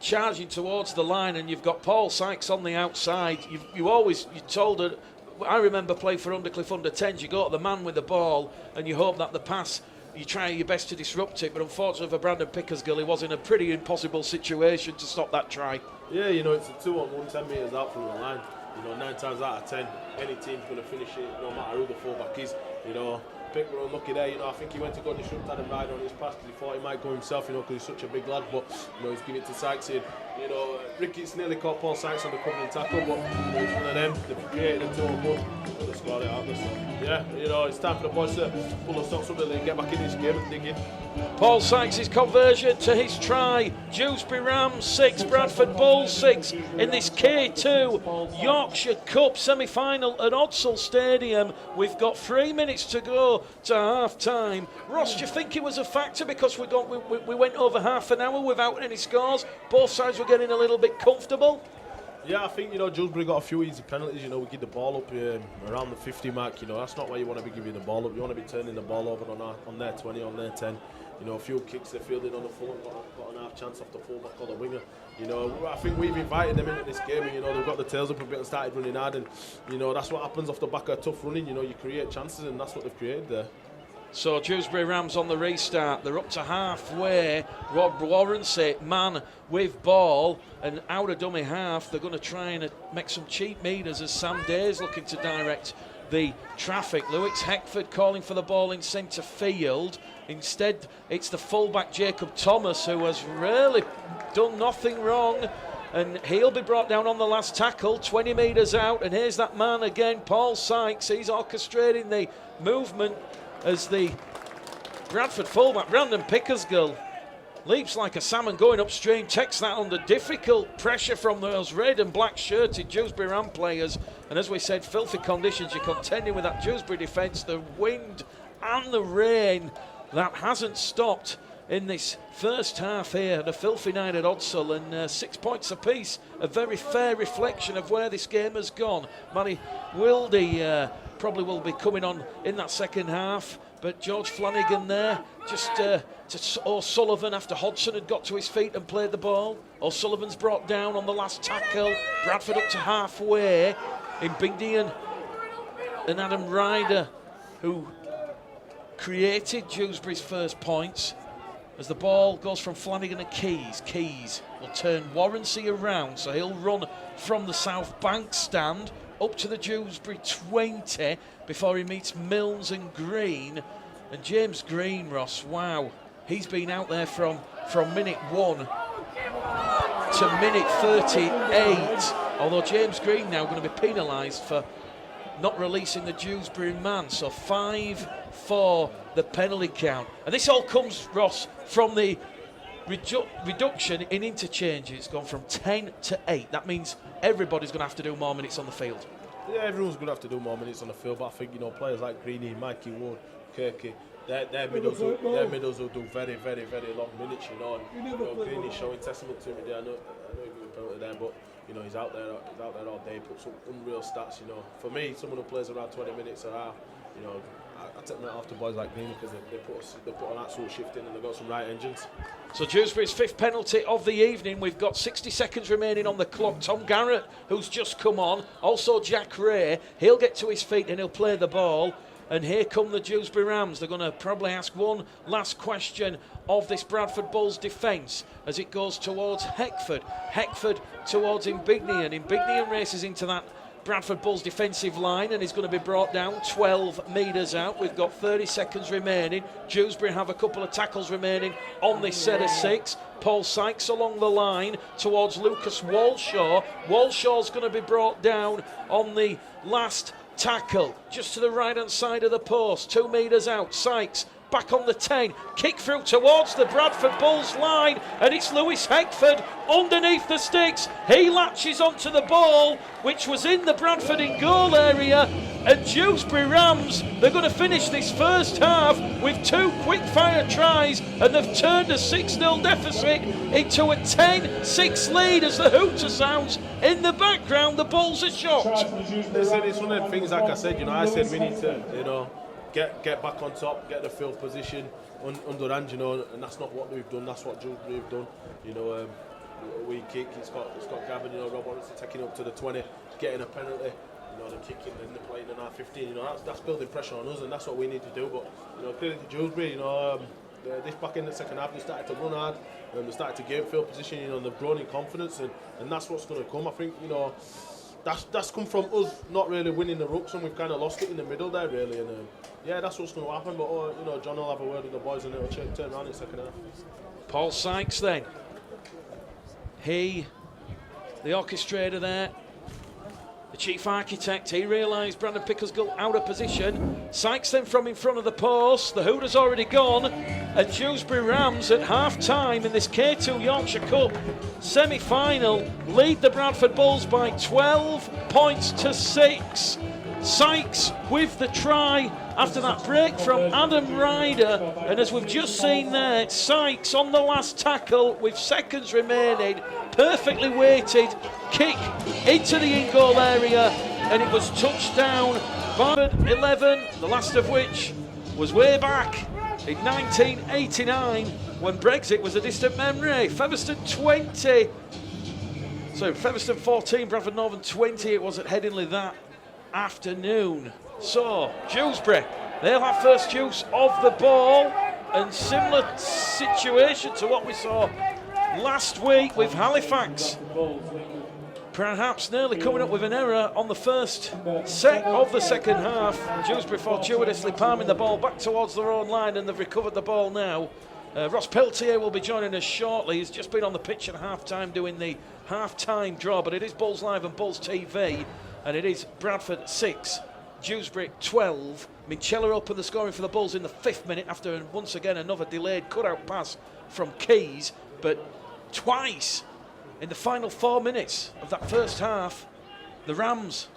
charging towards the line, and you've got Paul Sykes on the outside. You told her, I remember playing for Undercliff under-10s, you go to the man with the ball and you hope that the pass, you try your best to disrupt it, but unfortunately for Brandon Pickersgill, he was in a pretty impossible situation to stop that try.
Yeah, you know, it's a 2-on-1, 10 metres out from the line. You know, 9 times out of 10, any team's going to finish it, no matter who the fullback is. You know, Pick were unlucky there. You know, I think he went to go and disrupt Adam Ryder on his pass because he thought he might go himself, you know, because he's such a big lad. But, you know, he's giving it to Sykes in. You know, Rickett's nearly caught Paul Sykes on the covering tackle, but you know, it's one of them. They've created a 2-on-1. They've scored it out there. So, yeah, you know, it's time for the boys to pull the socks up and get back in this game and dig in.
Paul Sykes' conversion to his try. Dewsbury Rams 6, Bradford Bulls 6 in this K2 Yorkshire Cup semi-final at Odsall Stadium. We've got 3 minutes to go to half-time. Ross, do you think it was a factor because we went over half an hour without any scores? Both sides were getting a little bit comfortable.
Yeah, I think, you know, Dewsbury got a few easy penalties. You know, we give the ball up around the 50 mark. You know, that's not where you want to be giving the ball up. You want to be turning the ball over on their 20, on their 10. You know, a few kicks they fielded on the full and got an half chance off the fullback or the winger. You know, I think we've invited them into this game, and, you know, they've got the tails up a bit and started running hard, and, you know, that's what happens off the back of tough running. You know, you create chances, and that's what they've created there.
So Dewsbury Rams on the restart. They're up to halfway. Rob Warrency, man with ball, and out of dummy half. They're going to try and make some cheap meters as Sam Day's looking to direct the traffic. Lewis Heckford calling for the ball in centre field. Instead, it's the fullback Jacob Thomas, who has really done nothing wrong, and he'll be brought down on the last tackle, 20 metres out. And here's that man again, Paul Sykes. He's orchestrating the movement as the Bradford fullback, Brandon Pickersgill, leaps like a salmon going upstream, takes that under difficult pressure from those red and black shirted Dewsbury Ram players. And as we said, filthy conditions. You're contending with that Dewsbury defence, the wind and the rain that hasn't stopped in this first half here. The filthy night at Odsall, and 6 points apiece. A very fair reflection of where this game has gone. Matty Wilde probably will be coming on in that second half, but George Flanagan there, just to O'Sullivan after Hodgson had got to his feet and played the ball. O'Sullivan's brought down on the last tackle. Bradford up to halfway in Bigdy and Adam Ryder, who created Dewsbury's first points. As the ball goes from Flanagan and Keys will turn Warrency around, so he'll run from the South Bank stand up to the Dewsbury 20 before he meets Milnes and Green. And James Green, Ross, wow, he's been out there from minute 1 to minute 38, although James Green now going to be penalised for not releasing the Dewsbury man. So 5 for the penalty count. And this all comes, Ross, from the reduction in interchanges. It's gone from 10 to 8. That means everybody's going to have to do more minutes on the field.
Yeah, everyone's going to have to do more minutes on the field, but I think, you know, players like Greeny, Mikey Ward, Kirky, their middles will do very, very, very long minutes, you know. And, you know, Greeny's showing testament to me there. I know he gave a penalty there, but, you know, he's out there all day, puts up unreal stats, you know. For me, someone who plays around 20 minutes or half, you know, I take that off to boys like Greeny because they put an absolute shift in and they've got some right engines.
So Dewsbury's 5th penalty of the evening. We've got 60 seconds remaining on the clock. Tom Garrett, who's just come on, also Jack Ray, he'll get to his feet and he'll play the ball. And here come the Dewsbury Rams. They're going to probably ask one last question of this Bradford Bulls defence as it goes towards Heckford. Heckford towards Imbignian. Imbignian races into that Bradford Bulls defensive line and is going to be brought down 12 metres out. We've got 30 seconds remaining. Dewsbury have a couple of tackles remaining on this set of 6. Paul Sykes along the line towards Lucas Walshaw. Walshaw's going to be brought down on the last tackle, just to the right hand side of the post, 2 metres out. Sykes back on the 10, kick through towards the Bradford Bulls line, and it's Lewis Heckford underneath the sticks. He latches onto the ball, which was in the Bradford in goal area, and Dewsbury Rams, they're going to finish this first half with 2 quick fire tries, and they've turned a 6-0 deficit into a 10-6 lead as the hooter sounds in the background. The Bulls are shocked.
Listen, it's one of the things, like I said, I said we need to, get back on top, get the field position underhand, and that's not what we've done. That's what Dewsbury have done. We kick. It's got Gavin. Rob Warrenson taking it up to the 20, getting a penalty. The kicking and the playing in our 15. That's building pressure on us, and that's what we need to do. But clearly to Dewsbury, this back in the second half, they started to run hard, and they started to gain field position. And they've grown in confidence, and that's what's going to come. I think That's come from us not really winning the rucks, and we've kind of lost it in the middle there, really. And that's what's going to happen. But John will have a word with the boys, and it'll turn around in the second half.
Paul Sykes then. He, the orchestrator there, the chief architect, he realised Brandon Pickersgill out of position. Sykes then from in front of the post. The Hooters already gone. And Dewsbury Rams at half-time in this K2 Yorkshire Cup semi-final lead the Bradford Bulls by 12 points to 6. Sykes with the try after that break from Adam Ryder, and as we've just seen there, Sykes on the last tackle with seconds remaining, perfectly weighted kick into the in-goal area, and it was touched down by 11, the last of which was way back in 1989 when Brexit was a distant memory. Featherstone 14, Bradford Northern 20, it was at Headingley that afternoon. So Dewsbury, they'll have first use of the ball, and similar situation to what we saw last week with Halifax, perhaps nearly coming up with an error on the first set of the second half. Dewsbury fortuitously palming the ball back towards their own line, and they've recovered the ball now. Ross Peltier will be joining us shortly. He's just been on the pitch at half-time doing the half-time draw, but it is Bulls Live and Bulls TV, and it is Bradford 6, Dewsbury 12. Minchella opened the scoring for the Bulls in the 5th minute after once again another delayed cut-out pass from Keys, but twice in the final 4 minutes of that first half, the Rams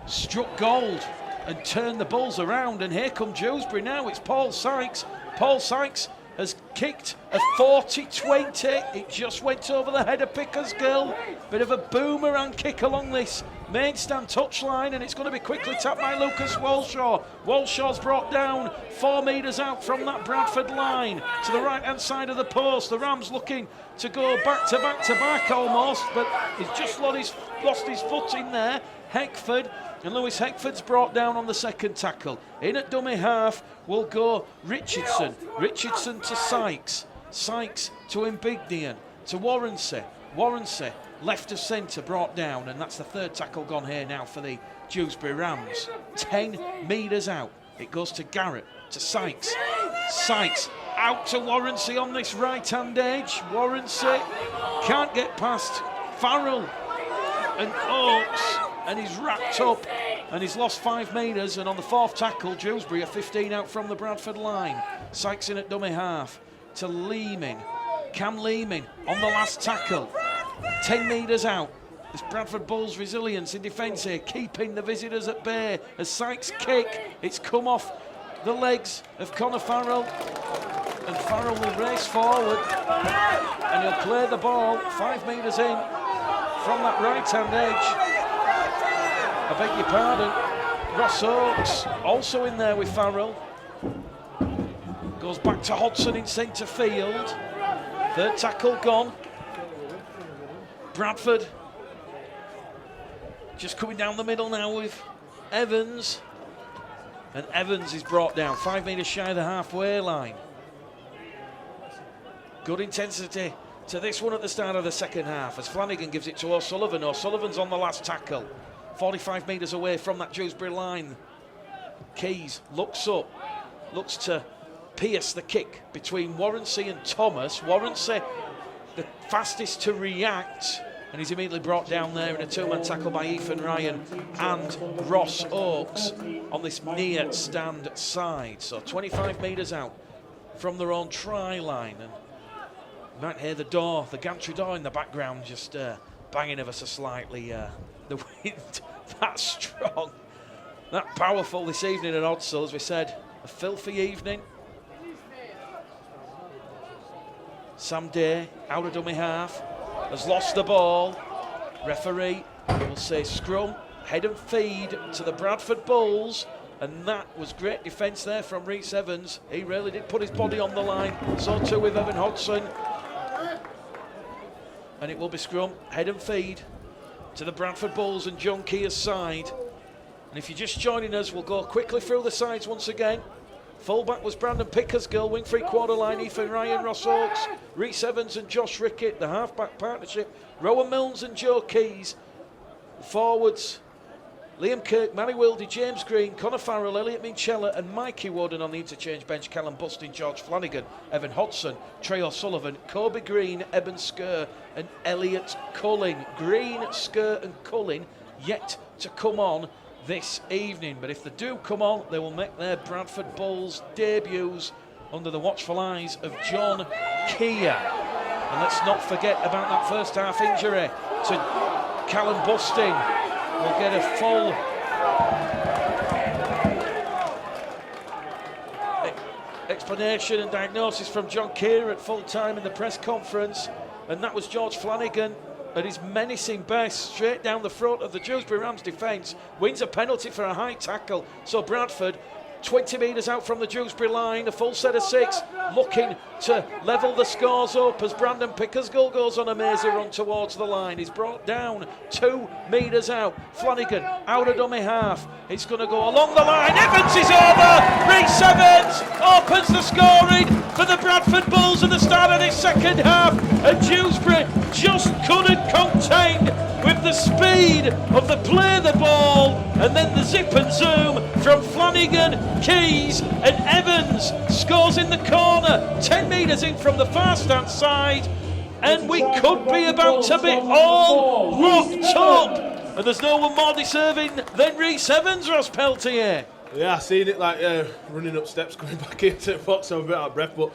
struck gold and turned the Bulls around, and here come Dewsbury now. It's Paul Sykes. Paul Sykes has kicked a 40-20. It just went over the head of Pickersgill. Bit of a boomerang kick along this main stand touchline, and it's going to be quickly tapped by Lucas Walshaw. Walshaw's brought down 4 metres out from that Bradford line to the right-hand side of the post. The Rams looking to go back to back almost, but he's just lost his foot in there. Heckford, and Lewis Heckford's brought down on the second tackle. In at dummy half will go Richardson. Richardson to Sykes. Sykes to Imbignian. To Warrency. Warrency, left of centre, brought down, and that's the third tackle gone here now for the Dewsbury Rams. 10 metres out. It goes to Garrett, to Sykes. Sykes out to Warrency on this right-hand edge. Warrency can't get past Farrell and Oakes, and he's wrapped up, and he's lost 5 metres, and on the fourth tackle, Dewsbury are 15 out from the Bradford line. Sykes in at dummy half to Leeming. Cam Leeming on the last tackle. 10 metres out. This Bradford Bulls' resilience in defence here, keeping the visitors at bay. As Sykes' kick, it's come off the legs of Conor Farrell, and Farrell will race forward, and he'll play the ball 5 metres in from that right-hand edge. I beg your pardon. Ross Oakes also in there with Farrell. Goes back to Hodson in centre field. Third tackle gone. Bradford just coming down the middle now with Evans. and Evans is brought down 5 metres shy of the halfway line. Good intensity to this one at the start of the second half as Flanagan gives it to O'Sullivan. O'Sullivan's on the last tackle, 45 metres away from that Dewsbury line. Keys looks up, looks to pierce the kick between Warrensey and Thomas. Warrensey, the fastest to react, and he's immediately brought down there in a two-man tackle by Ethan Ryan and Ross Oakes on this near stand side. So 25 metres out from their own try line. And you might hear the door, the gantry door in the background just banging ever so slightly. The wind that strong, that powerful this evening at Odsall, as we said, a filthy evening. Sam Day, out of dummy half, has lost the ball. Referee will say scrum, head and feed to the Bradford Bulls. And that was great defence there from Rhys Evans. He really did put his body on the line. So too with Evan Hodgson. And it will be scrum, head and feed to the Bradford Bulls and John Keir's side. And if you're just joining us, we'll go quickly through the sides once again. Fullback was Brandon Pickersgill, wing three-quarter line, Ethan Ryan, Ross Oakes, Rhys Evans and Josh Rickett. The half-back partnership, Rowan Milnes and Joe Keys. Forwards, Liam Kirk, Mary Wildy, James Green, Conor Farrell, Elliot Minchella and Mikey Warden on the interchange bench. Callum Bustin, George Flanagan, Evan Hodgson, Trey O'Sullivan, Kobe Green, Eben Skur and Elliot Cullen. Green, Skur and Cullen yet to come on this evening, but if they do come on, they will make their Bradford Bulls debuts under the watchful eyes of John Keir. And let's not forget about that first half injury to Callum Bustin. We'll get a full explanation and diagnosis from John Keir at full time in the press conference, and that was George Flanagan at his menacing best, straight down the front of the Dewsbury Rams defence, wins a penalty for a high tackle. So Bradford, 20 metres out from the Dewsbury line, a full set of 6, looking to level the scores up as Brandon Pickersgill goes on a mazy run towards the line. He's brought down 2 metres out. Flanagan out of dummy half. It's going to go along the line. Evans is over. Rhys Evans opens the scoring for the Bradford Bulls at the start of this second half. And Dewsbury just couldn't contain with the speed of the play the ball, and then the zip and zoom from Flanagan, Keys and Evans. Scores in the corner, 10 metres in from the far stand side, and we could be about to be all locked up. And there's no one more deserving than Rhys Evans, Ross Peltier.
Yeah, I seen it like running up steps coming back into the box. I'm a bit out of breath, but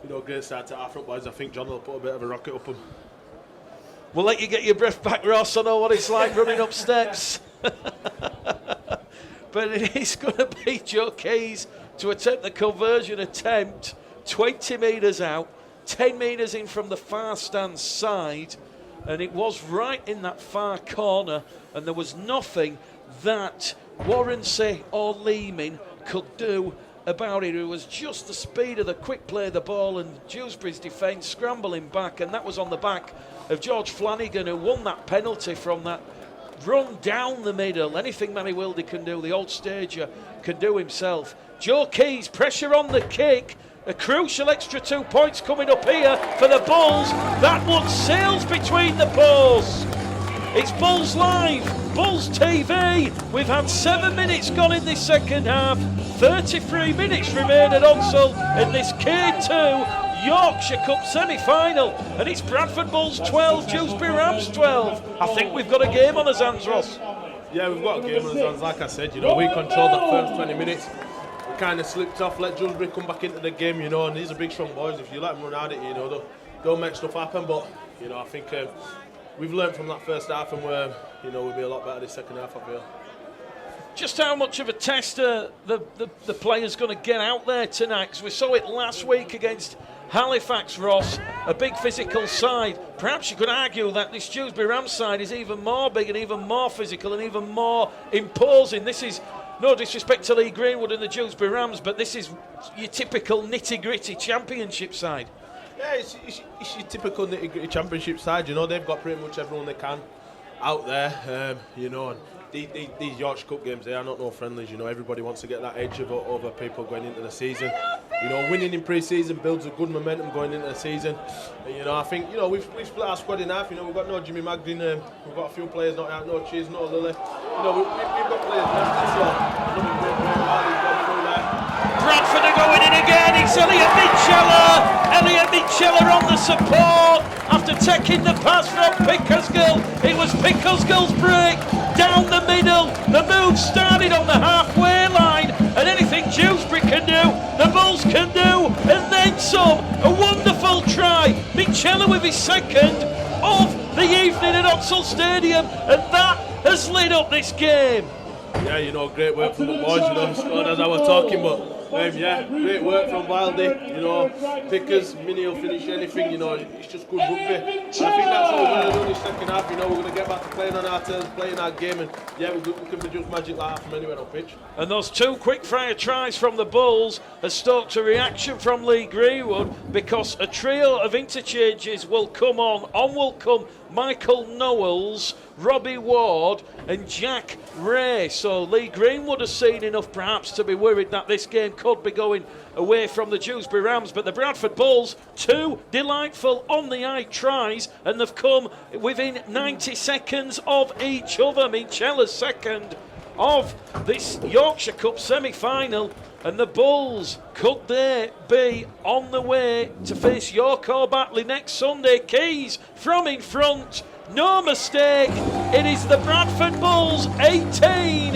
you know, great start to our front boys. I think John will put a bit of a rocket up them.
We'll let you get your breath back, Ross. I know what it's like running up steps. But it is going to be Joe Keys to attempt the conversion attempt. 20 metres out, 10 metres in from the far stand side. And it was right in that far corner. And there was nothing that Warrensey or Leeming could do about it. It was just the speed of the quick play of the ball and Dewsbury's defence scrambling back, and that was on the back of George Flanagan, who won that penalty from that run down the middle. Anything Manny Wildy can do, the old stager can do himself. Joe Keys, pressure on the kick. A crucial extra 2 points coming up here for the Bulls. That one sails between the posts. It's Bulls Live, Bulls TV. We've had 7 minutes gone in this second half. 33 minutes remain at Odsall in this K2 Yorkshire Cup semi-final. And it's Bradford Bulls 12, Dewsbury Rams 12. I think we've got a game on us hands, Ross.
Yeah, we've got a game on us hands. Like I said, you know, we controlled that first 20 minutes. We kind of slipped off, let Dewsbury come back into the game, you know, and these are big, strong boys. If you let them run at it, you know, they'll make stuff happen. But, you know, I think we've learned from that first half, and we'll be a lot better this second half, I feel.
Just how much of a test the players going to get out there tonight? Because we saw it last week against Halifax, Ross, a big physical side. Perhaps you could argue that this Dewsbury Rams side is even more big and even more physical and even more imposing. This is, no disrespect to Lee Greenwood and the Dewsbury Rams, but this is your typical nitty-gritty championship side.
Yeah, it's your typical nitty-gritty championship side. You know, they've got pretty much everyone they can out there. You know, and these Yorkshire Cup games, they are not no friendlies. You know, everybody wants to get that edge over people going into the season. You know, winning in pre-season builds a good momentum going into the season. And, you know, I think, you know, we've split our squad in half. You know, we've got no Jimmy Magdin, we've got a few players not out, no Cheese, no Lily. You know, we've got players left, so another great player gone through there.
Bradford are going in again. It's Elliot Mitchell. Elliot Mitchell on the support after taking the pass from Pickersgill. It was Pickersgill's break down the middle. The move started on the halfway line, and anything Dewsbury can do, the Bulls can do, and then some. A wonderful try. Mitchell with his second of the evening at Odsal Stadium, and that has lit up this game.
Yeah, you know, great work from the boys, you know, scored as I was talking, but yeah, great work from Wildy, you know, Pickers, Minnie will finish anything, you know, it's just good rugby. And I think that's what we're going to do in the second half, you know, we're going to get back to playing on our terms, playing our game, and yeah, we can produce magic like that from anywhere on pitch.
And those two quick fire tries from the Bulls has stoked a reaction from Lee Greenwood, because a trio of interchanges will come on. On will come Michael Knowles, Robbie Ward and Jack Ray. So Lee Greenwood has seen enough perhaps to be worried that this game could be going away from the Dewsbury Rams, but the Bradford Bulls, two delightful on the eye tries, and they've come within 90 seconds of each other. Minchella's second of this Yorkshire Cup semi-final, and the Bulls, could they be on the way to face York or Batley next Sunday? Keys from in front, no mistake, it is the Bradford Bulls 18,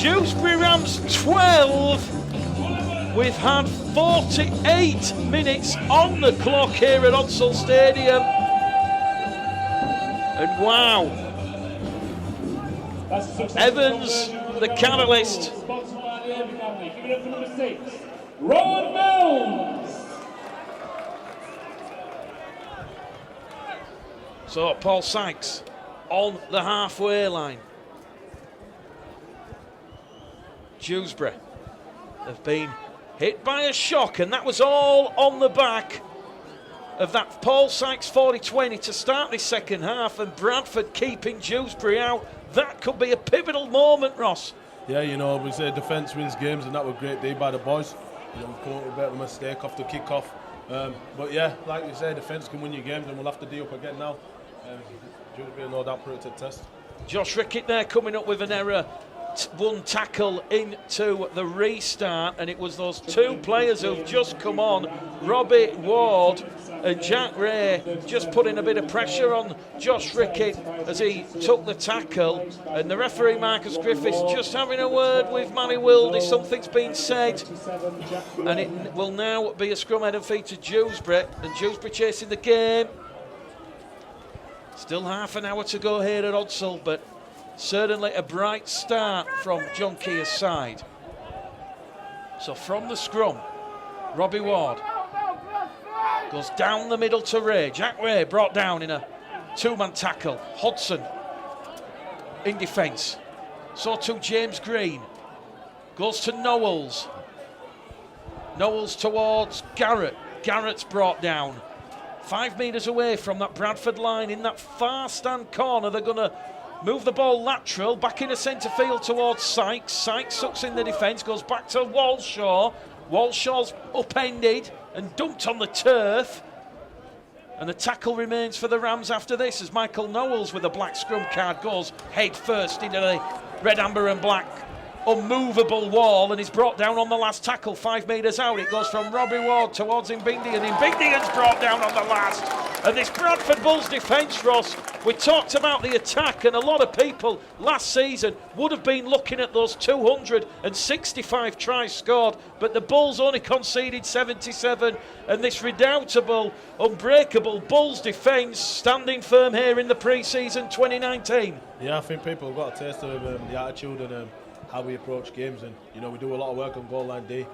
Dewsbury Rams 12. We've had 48 minutes on the clock here at Odsal Stadium, and wow, Evans, the catalyst.
Give it up for number 6, Rowan Mills.
So Paul Sykes on the halfway line. Dewsbury have been hit by a shock, and that was all on the back of that Paul Sykes 40-20 to start this second half, and Bradford keeping Dewsbury out. That could be a pivotal moment, Ross.
Yeah, you know, we say defence wins games, and that was a great day by the boys. You know, we've come up with a bit of a mistake off the kick-off. But yeah, like you say, defence can win your games, and we'll have to deal up again now. Dewsbury no doubt put it to the test.
Josh Rickett there coming up with an error. One tackle into the restart, and it was those two players who've just come on, Robbie Ward and Jack Ray, just putting a bit of pressure on Josh Rickett as he took the tackle, and the referee Marcus Griffiths just having a word with Manny Wildy. Something's been said, and it will now be a scrum head and feet to Dewsbury, and Dewsbury chasing the game. Still half an hour to go here at Odsal, but certainly a bright start from John Keir's side. So from the scrum, Robbie Ward goes down the middle to Ray. Jack Ray brought down in a two-man tackle. Hodson in defence. So to James Green. Goes to Knowles. Knowles towards Garrett. Garrett's brought down. 5 metres away from that Bradford line in that far stand corner. They're going to move the ball lateral, back into centre field towards Sykes. Sykes sucks in the defence, goes back to Walshaw. Walshaw's upended and dumped on the turf. And the tackle remains for the Rams after this, as Michael Knowles with a black scrum card goes head first into the red, amber and black unmovable wall, and he's brought down on the last tackle 5 metres out. It goes from Robbie Ward towards Mbindi, and Mbindian's brought down on the last. And this Bradford Bulls defence, Ross, we talked about the attack, and a lot of people last season would have been looking at those 265 tries scored, but the Bulls only conceded 77, and this redoubtable, unbreakable Bulls defence standing firm here in the pre-season 2019.
Yeah, I think people have got a taste of the attitude and how we approach games, and you know, we do a lot of work on goal line day.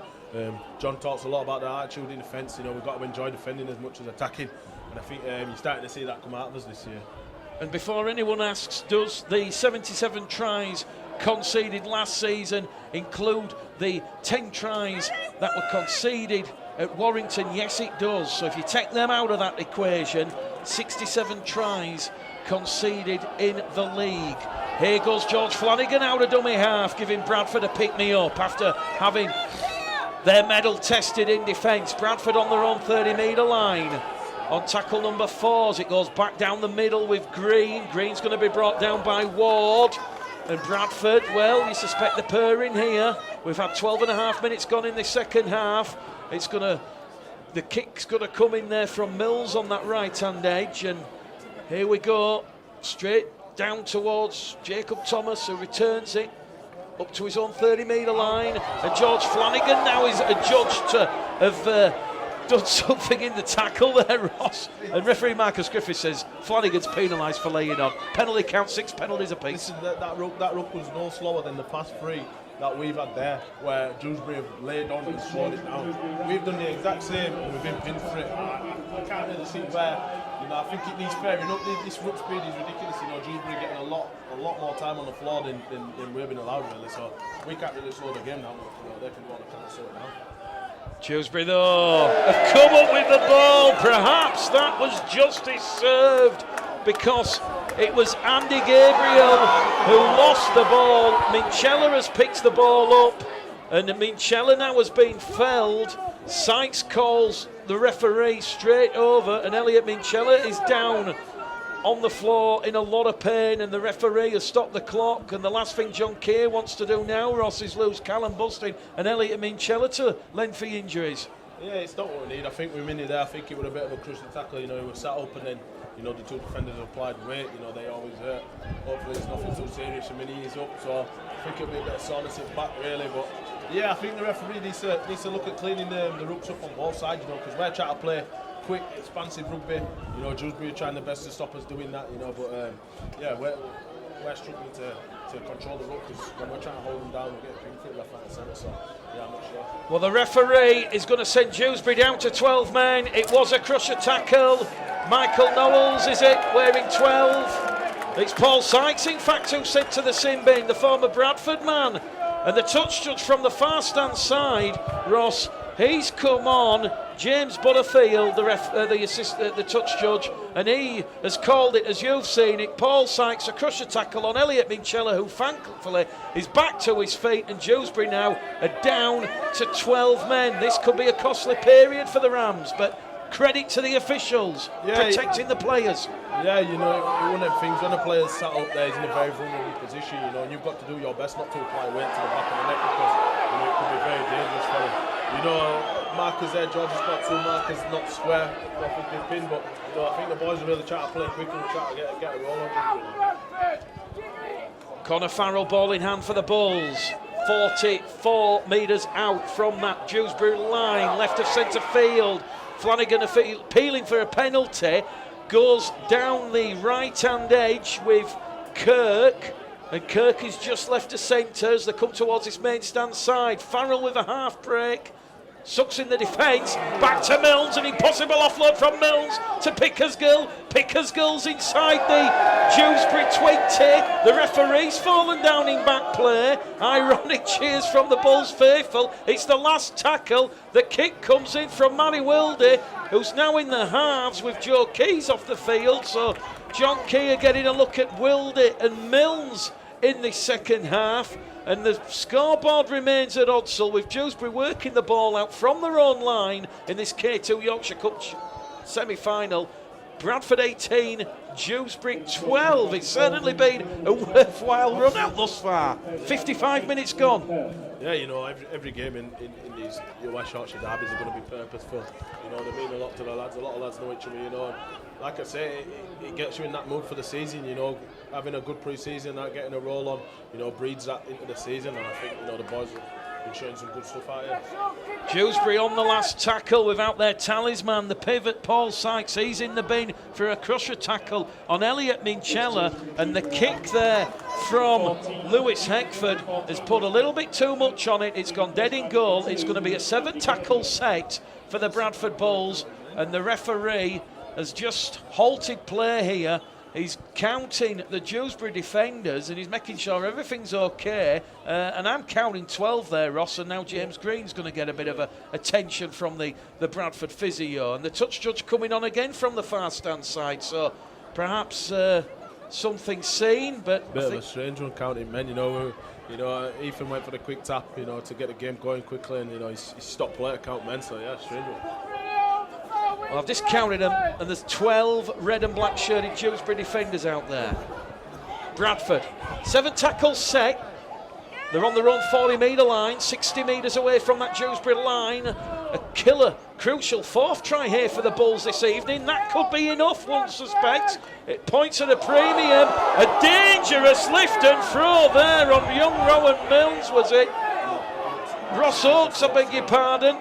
John talks a lot about the attitude in defence. You know, we've got to enjoy defending as much as attacking, and I think you're starting to see that come out of us this year.
And before anyone asks, does the 77 tries conceded last season include the 10 tries that were conceded at Warrington? Yes, it does. So if you take them out of that equation, 67 tries conceded in the league. Here goes George Flanagan out of dummy half, giving Bradford a pick-me-up after having their medal tested in defence. Bradford on their own 30-metre line. On tackle number 4 as it goes back down the middle with Green. Green's going to be brought down by Ward. And Bradford, well, you suspect the purring here. We've had 12 and a half minutes gone in the second half. The kick's going to come in there from Mills on that right-hand edge. And here we go, straight down towards Jacob Thomas, who returns it up to his own 30-metre line. And George Flanagan now is adjudged to have done something in the tackle there, Ross. And referee Marcus Griffith says Flanagan's penalised for laying on. Penalty count, 6 penalties apiece.
Listen, that ruck was no slower than the past 3 that we've had there, where Dewsbury have laid on and slowed it down. We've done the exact same and we've been pinned for it. I can't really see where, I think it needs fairing up. This ruck speed is ridiculous, Dewsbury getting a lot more time on the floor than we've been allowed, really, so we can't really slow the game down. They can go on and kind of slow it down.
Dewsbury, though, have come up with the ball. Perhaps that was justice served, because it was Andy Gabriel who lost the ball. Minchella has picked the ball up, and Minchella now has been felled. Sykes calls the referee straight over, and Elliot Minchella is down on the floor in a lot of pain, and the referee has stopped the clock. And the last thing John Kay wants to do now, Ross, is lose Callum Bustin and Elliot Minchella to lengthy injuries.
Yeah, it's not what we need. I think we minted there. I think it was a bit of a crucial tackle. He was sat up, and then the 2 defenders applied weight. They always hurt. Hopefully it's nothing too serious. I mean, he's up, so I think it'll be a bit of soreness in back, really. But yeah, I think the referee needs to look at cleaning the rucks up on both sides. Because we're trying to play quick, expansive rugby. Dewsbury are trying their best to stop us doing that. But yeah, we're struggling to control the ruck, because when we're trying to hold them down, we get pinned left, right, and centre. So yeah, I'm not sure.
Well, the referee is going to send Dewsbury down to 12 men. It was a crusher tackle. Michael Knowles, is it, wearing 12? It's Paul Sykes, in fact, who sent to the sin bin, the former Bradford man. And the touch judge from the far stand side, Ross, he's come on, James Butterfield, the touch judge, and he has called it, as you've seen it, Paul Sykes, a crusher tackle on Elliot Minchella, who thankfully is back to his feet, and Dewsbury now are down to 12 men. This could be a costly period for the Rams, but credit to the officials protecting the players.
Yeah, one of them things, when a player's sat up there, he's in a very vulnerable position, and you've got to do your best not to apply weight to the back of the neck, because it could be very dangerous for him. Markers there, George has got 2 markers, not square, not a big pin, but I think the boys are really trying to play quick and trying to get a roll on.
Connor Farrell, ball in hand for the Bulls. 44 metres out from that Dewsbury line, left of centre field. Flanagan appealing for a penalty, goes down the right-hand edge with Kirk, and Kirk is just left of centre as they come towards his main stand side. Farrell with a half break, sucks in the defence, back to Milnes, an impossible offload from Milnes to Pickersgill. Pickersgill's inside the Dewsbury 20. The referee's fallen down in back play. Ironic cheers from the Bulls faithful. It's the last tackle. The kick comes in from Manny Wilde, who's now in the halves with Joe Keys off the field. So John Key are getting a look at Wilde and Milnes in the second half. And the scoreboard remains at Odsall, with Dewsbury working the ball out from their own line in this K2 Yorkshire Cup semi-final. Bradford 18, Dewsbury 12. It's certainly been a worthwhile run out thus far. 55 minutes gone.
Yeah, every game in these West Yorkshire derbies are going to be purposeful. They mean a lot to the lads. A lot of lads know each other. Like I say, it gets you in that mood for the season. Having a good pre-season, getting a roll on, breeds that into the season. And I think the boys have been showing some good stuff out here.
Dewsbury on the last tackle without their talisman, the pivot Paul Sykes. He's in the bin for a crusher tackle on Elliot Minchella, and the kick there from Lewis Heckford has put a little bit too much on it. It's gone dead in goal. It's going to be a 7-tackle set for the Bradford Bulls, and the referee has just halted play here. He's counting the Dewsbury defenders and he's making sure everything's okay. And I'm counting 12 there, Ross, and now James Green's going to get a bit of attention from the Bradford physio. And the touch judge coming on again from the far stand side. So perhaps something seen, but
bit of a strange one counting men. Ethan went for the quick tap, to get the game going quickly, and he stopped play to count men. So yeah, strange one.
Well, I've just counted them, and there's 12 red and black shirted Dewsbury defenders out there. Bradford, 7 tackles set. They're on their own 40-metre line, 60 metres away from that Dewsbury line. A killer, crucial 4th try here for the Bulls this evening. That could be enough, one suspects. It points at a premium. A dangerous lift and throw there on young Rowan Mills, was it? Ross Oakes, I beg your pardon.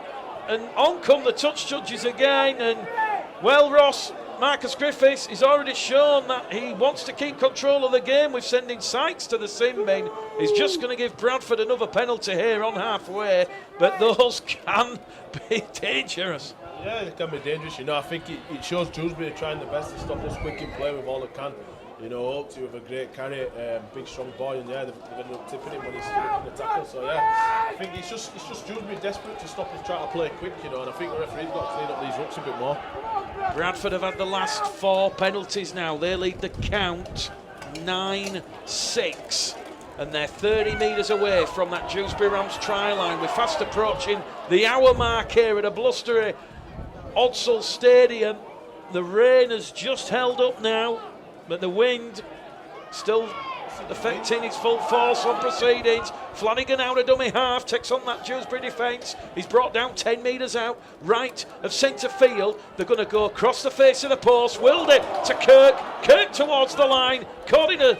And on come the touch judges again. And, well, Ross, Marcus Griffiths has already shown that he wants to keep control of the game with sending Sykes to the sin bin. He's just going to give Bradford another penalty here on halfway, but those can be dangerous.
Yeah, it can be dangerous. I think it shows Dewsbury trying the best to stop us quick in play with all they can. Oakes with a great carry, big strong boy, and they've ended up tipping him when he's stood up in the tackle. So I think it's just Dewsbury desperate to stop us trying to play quick, and I think the referee's got to clean up these hooks a bit more.
Bradford have had the last 4 penalties now. They lead the count 9-6. And they're 30 metres away from that Dewsbury Rams try line. We're fast approaching the hour mark here at a blustery Odsall Stadium. The rain has just held up now, but the wind still affecting its full force on proceedings. Flanagan out of dummy half, takes on that Dewsbury defence. He's brought down 10 metres out, right of centre field. They're going to go across the face of the post. Wilde to Kirk. Kirk towards the line, caught in a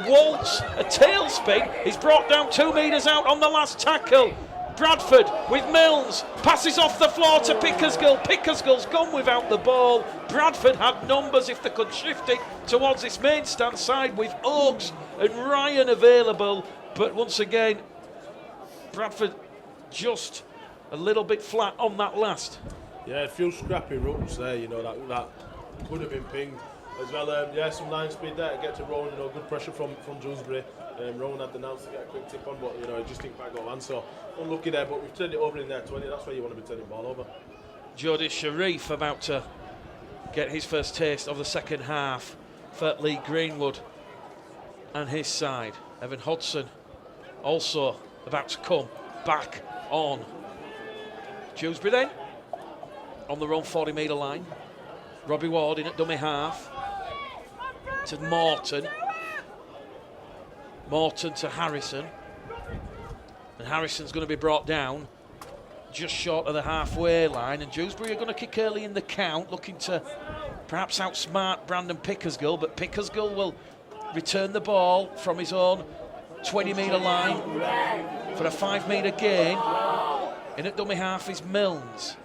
waltz, a tailspin. He's brought down 2 metres out on the last tackle. Bradford with Mills, passes off the floor to Pickersgill. Pickersgill's gone without the ball. Bradford had numbers if they could shift it towards this main stand side with Oakes and Ryan available. But once again, Bradford just a little bit flat on that last.
Yeah, a few scrappy runs there, that could have been pinged. As well, some line speed there to get to Rowan, good pressure from Dewsbury. Rowan had the nance to get a quick tip on, but I just think back got on. So unlucky there, but we've turned it over in there 20. That's where you want to be turning the ball over.
Jody Sharif about to get his first taste of the second half for Lee Greenwood and his side. Evan Hodson also about to come back on. Dewsbury then on their own 40-metre line. Robbie Ward in at dummy half to Morton. Morton to Harrison. And Harrison's going to be brought down just short of the halfway line. And Dewsbury are going to kick early in the count, looking to perhaps outsmart Brandon Pickersgill. But Pickersgill will return the ball from his own 20-metre line for a 5-metre gain. In at dummy half is Milnes.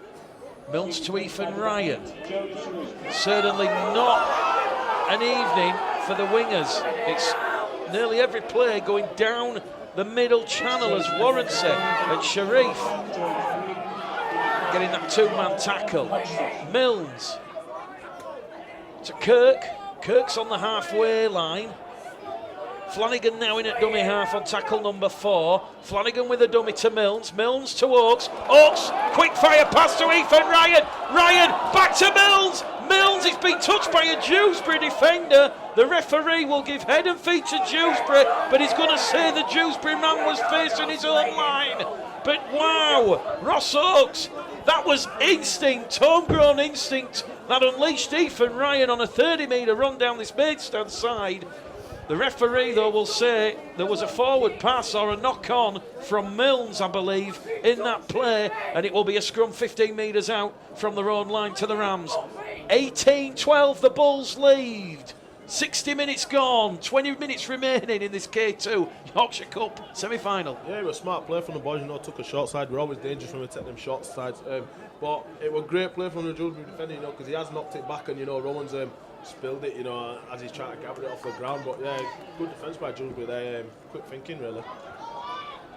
Milnes to Ethan Ryan. Certainly not an evening for the wingers. It's nearly every play going down the middle channel as Warren and Sharif getting that 2-man tackle. Milnes to Kirk. Kirk's on the halfway line. Flanagan now in at dummy half on tackle number 4. Flanagan with a dummy to Milnes. Milnes to Oakes. Oakes, quick fire pass to Ethan Ryan. Ryan back to Milnes. Milnes is being touched by a Dewsbury defender. The referee will give head and feet to Dewsbury, but he's going to say the Dewsbury man was facing his own line. But wow, Ross Oakes, that was instinct, homegrown instinct that unleashed Ethan Ryan on a 30-metre run down this main stand side. The referee, though, will say there was a forward pass or a knock-on from Milnes, I believe, in that play, and it will be a scrum 15 metres out from their own line to the Rams. 18-12, the Bulls lead. 60 minutes gone, 20 minutes remaining in this K2 Yorkshire Cup semi-final.
Yeah, it was a smart play from the boys, took a short side. We're always dangerous when we take them short sides. But it was great play from the Dewsbury defender, because he has knocked it back, and, Rowan's spilled it, as he's trying to gather it off the ground. But yeah, good defence by Dewsbury there. Quick thinking, really.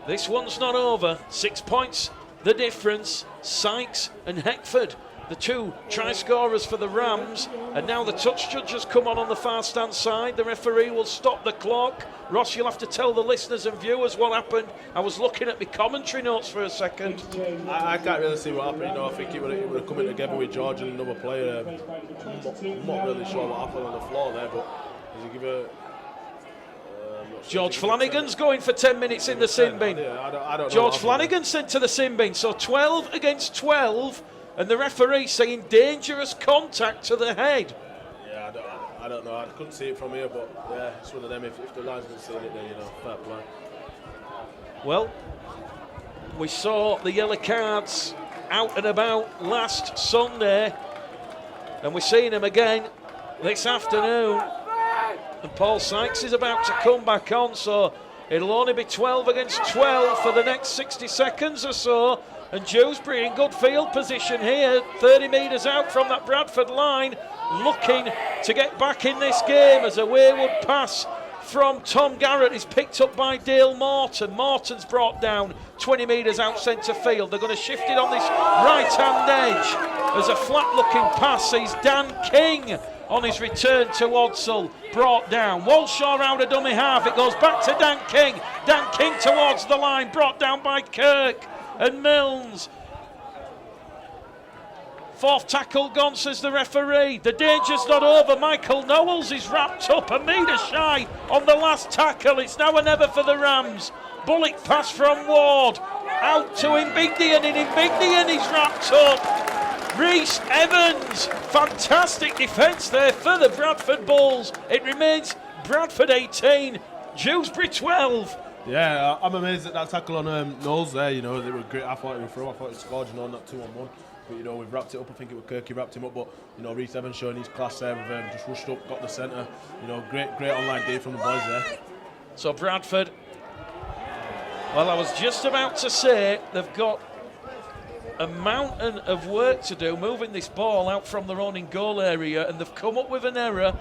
This one's not over. 6 points, the difference. Sykes and Heckford, the 2 try scorers for the Rams. And now the touch judges come on the far stand side. The referee will stop the clock. Ross, you'll have to tell the listeners and viewers what happened. I was looking at my commentary notes for a second.
I can't really see what happened. I think it would have coming together with George and another player. I'm not really sure what happened on the floor there, but he give a...
George Flanagan's going for 10 minutes in the sin bin.
I don't
George Flanagan sent to the sin bin. So 12 against 12, and the referee saying dangerous contact to the head.
Yeah, I don't know. I couldn't see it from here, but yeah, it's one of them. If the linesman's seen it, then fair play.
Well, we saw the yellow cards out and about last Sunday, and we're seeing them again this afternoon. And Paul Sykes is about to come back on, so it'll only be 12 against 12 for the next 60 seconds or so. And Dewsbury in good field position here, 30 metres out from that Bradford line, looking to get back in this game as a wayward pass from Tom Garrett is picked up by Dale Morton. Morton's brought down 20 metres out centre field. They're going to shift it on this right-hand edge as a flat-looking pass sees Dan King on his return to Odsall, brought down. Walshaw out of dummy half. It goes back to Dan King. Dan King towards the line, brought down by Kirk and Milnes. Fourth tackle gone, says the referee. The danger's not over. Michael Knowles is wrapped up a metre shy on the last tackle. It's now or never for the Rams. Bullock pass from Ward. Out to Imbigdian, and Imbigdian is wrapped up. Rhys Evans, fantastic defence there for the Bradford Bulls. It remains Bradford 18, Dewsbury 12.
Yeah, I'm amazed at that tackle on Knowles there. They were great. I thought he was through. I thought he scored, not 2-on-1. But we've wrapped it up. I think it was Kirk who wrapped him up. But Rhys Evans showing his class there. We've just rushed up, got the centre. Great online day from the boys there.
So Bradford, well, I was just about to say they've got a mountain of work to do moving this ball out from their own in goal area, and they've come up with an error.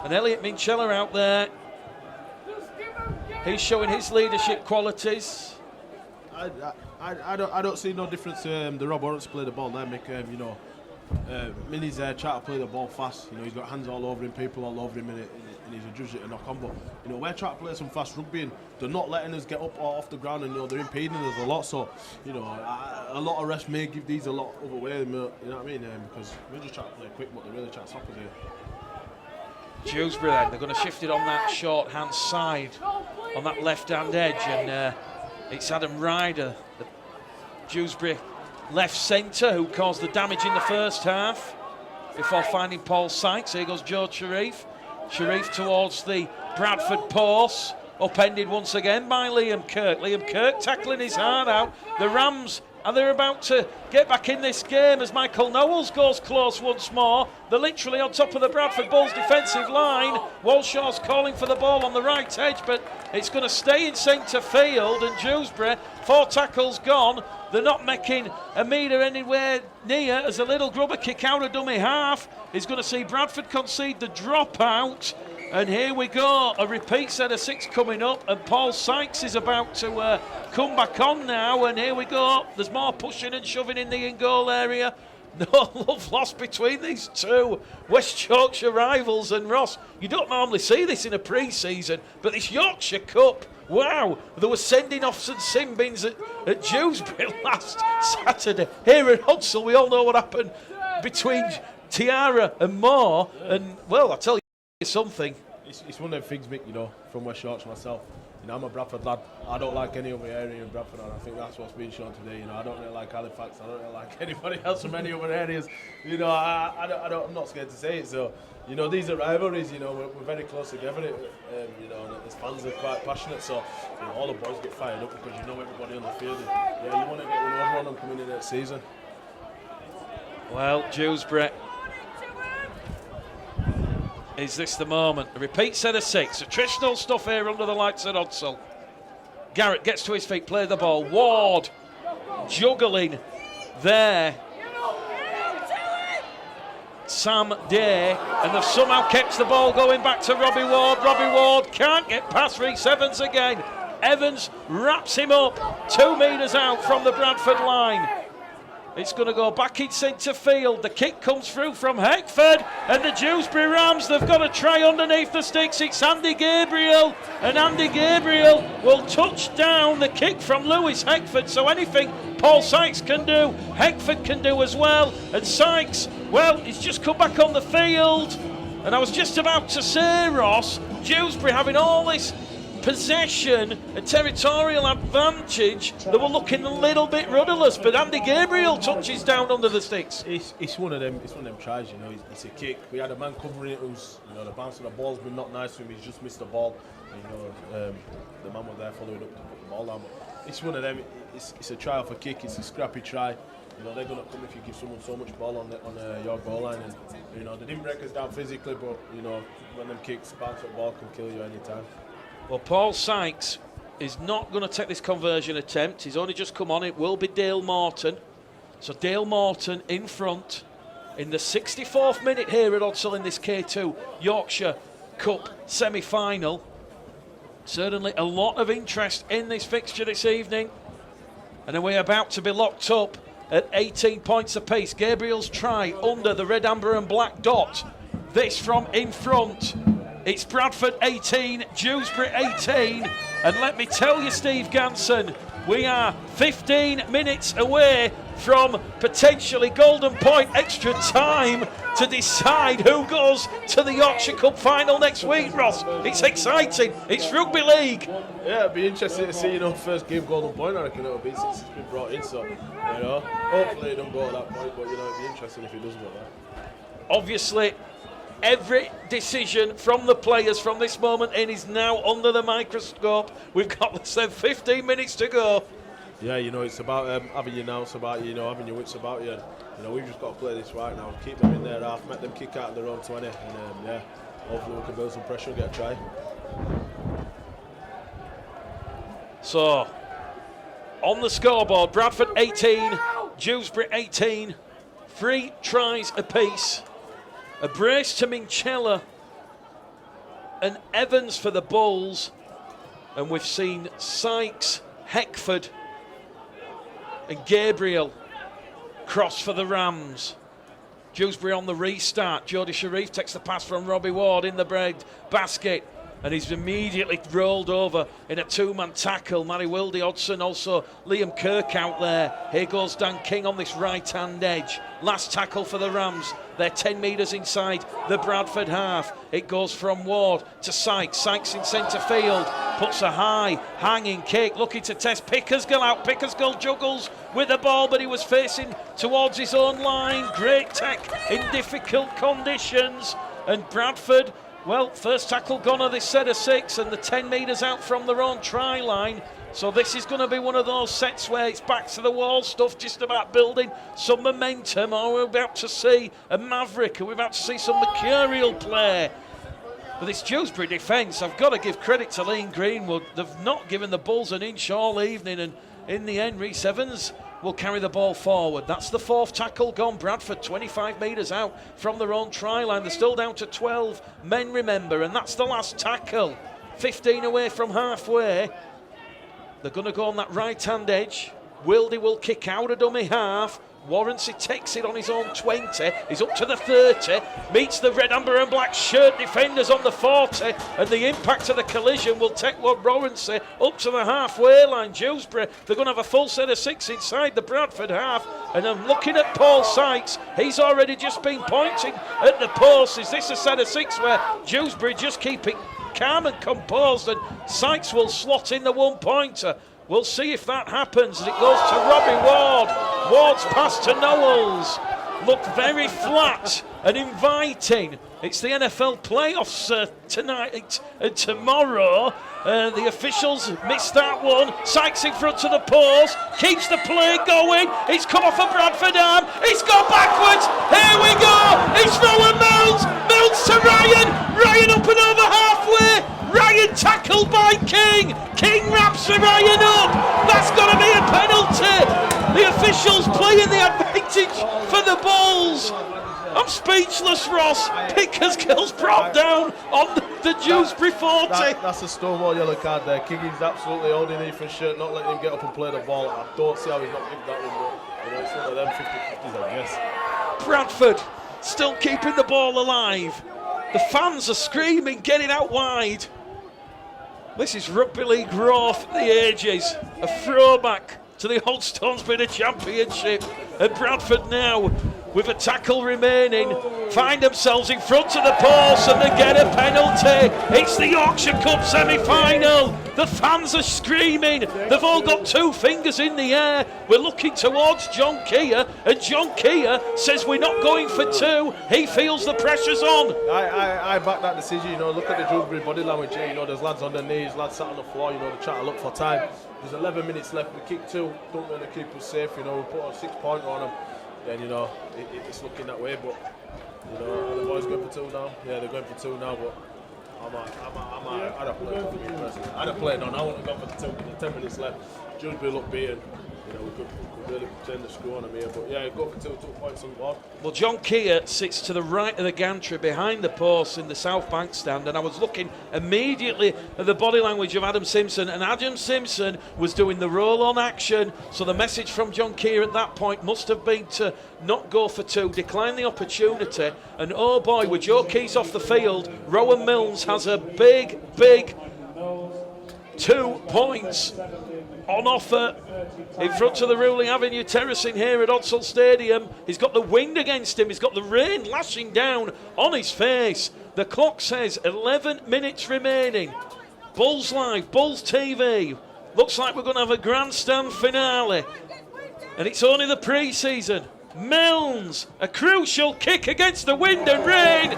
And Elliot Minchella out there, he's showing his leadership qualities.
I don't see no difference. The Rob wants to play the ball there, Mick. Minnie's trying to play the ball fast. He's got hands all over him, people all over him, and he's a judge to knock on. But we're trying to play some fast rugby, and they're not letting us get up or off the ground, and they're impeding us a lot. So a lot of refs may give these a lot of away. You know what I mean? Because we're just trying to play quick, but they're really trying to stop us here.
Dewsbury then, they're going to shift it on that short hand side, on that left hand edge, and it's Adam Ryder, the Dewsbury left centre, who caused the damage in the first half before finding Paul Sykes. Here goes Joe Sharif. Sharif towards the Bradford post, upended once again by Liam Kirk. Liam Kirk tackling his heart out. The Rams, and they're about to get back in this game as Michael Knowles goes close once more. They're literally on top of the Bradford Bulls defensive line. Walshaw's calling for the ball on the right edge, but it's going to stay in centre field, and Dewsbury, 4 tackles gone. They're not making a metre anywhere near as a little grubber kick out of dummy half is going to see Bradford concede the dropout. And here we go, a repeat set of 6 coming up, and Paul Sykes is about to come back on now, and here we go. There's more pushing and shoving in the in-goal area. No love lost between these two West Yorkshire rivals. And Ross, you don't normally see this in a pre-season, but this Yorkshire Cup, wow, there were sending offs and sin bins at Dewsbury last Saturday. Here at Odsall, we all know what happened between Tiara and Moore, and well, I tell you something.
It's one of them things, Mick, from West Yorkshire myself. I'm a Bradford lad. I don't like any other area in Bradford, and I think that's what's being shown today. I don't really like Halifax. I don't really like anybody else from any other areas. I'm not scared to say it. So, these are rivalries. We're very close together. And the fans are quite passionate. So, all the boys get fired up because everybody on the field. And, you want to get one over on them coming in next season.
Well, Dewsbury. Is this the moment? A repeat set of 6. Attritional stuff here under the lights at Odsall. Garrett gets to his feet, play the ball. Ward juggling there. Sam Day, and they've somehow kept the ball going back to Robbie Ward. Robbie Ward can't get past Rhys Evans again. Evans wraps him up 2 metres out from the Bradford line. It's going to go back in centre field. The kick comes through from Heckford, and the Dewsbury Rams, they've got to try underneath the sticks. It's Andy Gabriel, and Andy Gabriel will touch down the kick from Lewis Heckford. So anything Paul Sykes can do, Heckford can do as well. And Sykes, well, he's just come back on the field. And I was just about to say, Ross, Dewsbury having all this possession and territorial advantage, they were looking a little bit rudderless, but Andy Gabriel touches down under the sticks.
It's one of them tries, you know. It's a kick. We had a man covering it who's, you know, the bounce of the ball's been not nice to him. He's just missed the ball. You know, the man was there following up to put the ball down. But it's one of them. It's a try off a kick. It's a scrappy try. You know, they're gonna come if you give someone so much ball on your goal line. And you know, they didn't break us down physically, but you know, when them kicks, bounce up ball can kill you anytime.
Well, Paul Sykes is not going to take this conversion attempt. He's only just come on. It will be Dale Morton. So Dale Morton in front in the 64th minute here at Odsall in this K2 Yorkshire Cup semi-final. Certainly a lot of interest in this fixture this evening. And then we're about to be locked up at 18 points apiece. Gabriel's try under the red, amber and black dot. This from in front. It's Bradford 18, Dewsbury 18. And let me tell you, Steve Ganson, we are 15 minutes away from potentially golden point extra time to decide who goes to the Yorkshire Cup final next week, Ross. It's exciting. It's rugby league.
Yeah, it'd be interesting to see, you know, first game golden point, I reckon it'll be, since it's been brought in. So, you know, hopefully it don't go to that point, but, you know, it'd be interesting if it does go there.
Obviously, every decision from the players from this moment in is now under the microscope. We've got less than 15 minutes to go.
Yeah, you know, it's about having your nous about you, you know, having your wits about you. And, you know, we've just got to play this right now, keep them in their half, make them kick out of their own 20, and yeah, hopefully we can build some pressure and get a try.
So, on the scoreboard, Bradford 18, Dewsbury 18, 3 tries apiece. A brace to Minchella and Evans for the Bulls. And we've seen Sykes, Heckford and Gabriel cross for the Rams. Dewsbury on the restart. Jody Sharif takes the pass from Robbie Ward in the bread basket. And he's immediately rolled over in a two-man tackle. Matty Wildy, Hodson, also Liam Kirk out there. Here goes Dan King on this right-hand edge. Last tackle for the Rams. They're 10 metres inside the Bradford half. It goes from Ward to Sykes. Sykes in centre field. Puts a high, hanging kick. Looking to test Pickersgill out. Pickersgill juggles with the ball, but he was facing towards his own line. Great tech in difficult conditions. And Bradford, well, first tackle gone of this set of 6 and the 10 metres out from their own try line. So this is going to be one of those sets where it's back to the wall stuff, just about building some momentum. Or we're about to see a maverick, and we're about to see some mercurial play. But this Dewsbury defence, I've got to give credit to Liam Greenwood. They've not given the Bulls an inch all evening, and in the end, Rhys Evans will carry the ball forward. That's the 4th tackle gone. Bradford 25 metres out from their own try line. They're still down to 12 men, remember, and that's the last tackle. 15 away from halfway. They're going to go on that right-hand edge. Wildy will kick out a dummy half. Warrancy takes it on his own 20. He's up to the 30. Meets the red, amber and black shirt defenders on the 40. And the impact of the collision will take Warrancy up to the halfway line. Dewsbury, they're going to have a full set of 6 inside the Bradford half. And I'm looking at Paul Sykes. He's already just been pointing at the post. Is this a set of 6 where Dewsbury just keep it calm and composed, and Sykes will slot in the 1-pointer. We'll see if that happens as it goes to Robbie Ward. Ward's pass to Knowles looked very flat and inviting. It's the NFL playoffs tonight and tomorrow. The officials missed that one. Sykes in front of the post, keeps the play going. It's come off a Bradford arm. It's gone backwards. Here we go. It's Rowan Mills. Mills to Ryan. Ryan up and over halfway. Ryan tackled by King. King wraps Ryan up. That's got to be a penalty. The officials playing the advantage for the Bulls. I'm speechless, Ross. Pickersgill's brought down on the Dewsbury 40.
That's a stonewall yellow card there. King is absolutely holding him for shirt, not letting him get up and play the ball. I don't see how he's not given that one, but you know, it's one of them 50-50s, I guess.
Bradford still keeping the ball alive. The fans are screaming, get it out wide. This is rugby league growth at the ages. A throwback to the Old Stonesbridge Championship. And Bradford now, with a tackle remaining, find themselves in front of the post and they get a penalty. It's the Yorkshire Cup semi-final. The fans are screaming. They've all got 2 fingers in the air. We're looking towards John Keir, and John Keir says we're not going for 2. He feels the pressure's on.
I back that decision. You know, look at the Dewsbury body language here. You know, there's lads on their knees, lads sat on the floor. You know, they're trying to look for time. There's 11 minutes left. We kick 2. Don't let the keepers safe. You know, we put a 6-pointer on them. Then, you know, it's looking that way, but, you know, are the boys going for 2 now? Yeah, they're going for 2 now, but I'd have played for me personally. I'd have played on. I wouldn't have gone for 2 with 10 minutes left. Dewsbury looked beaten. You know, we could really turn the screw on him here, but yeah, go for 2 points on the board.
Well, John Keir sits to the right of the gantry behind the post in the South Bank stand, and I was looking immediately at the body language of Adam Simpson, and Adam Simpson was doing the roll-on action, so the message from John Keir at that point must have been to not go for 2, decline the opportunity, and oh boy, with Joe Keys off the field, Rowan Milnes has a big 2 points on offer in front of the Ruling Avenue terracing here at Odsall Stadium. He's got the wind against him. He's got the rain lashing down on his face. The clock says 11 minutes remaining. Bulls Live, Bulls TV. Looks like we're going to have a grandstand finale. And it's only the pre-season. Milnes, a crucial kick against the wind and rain.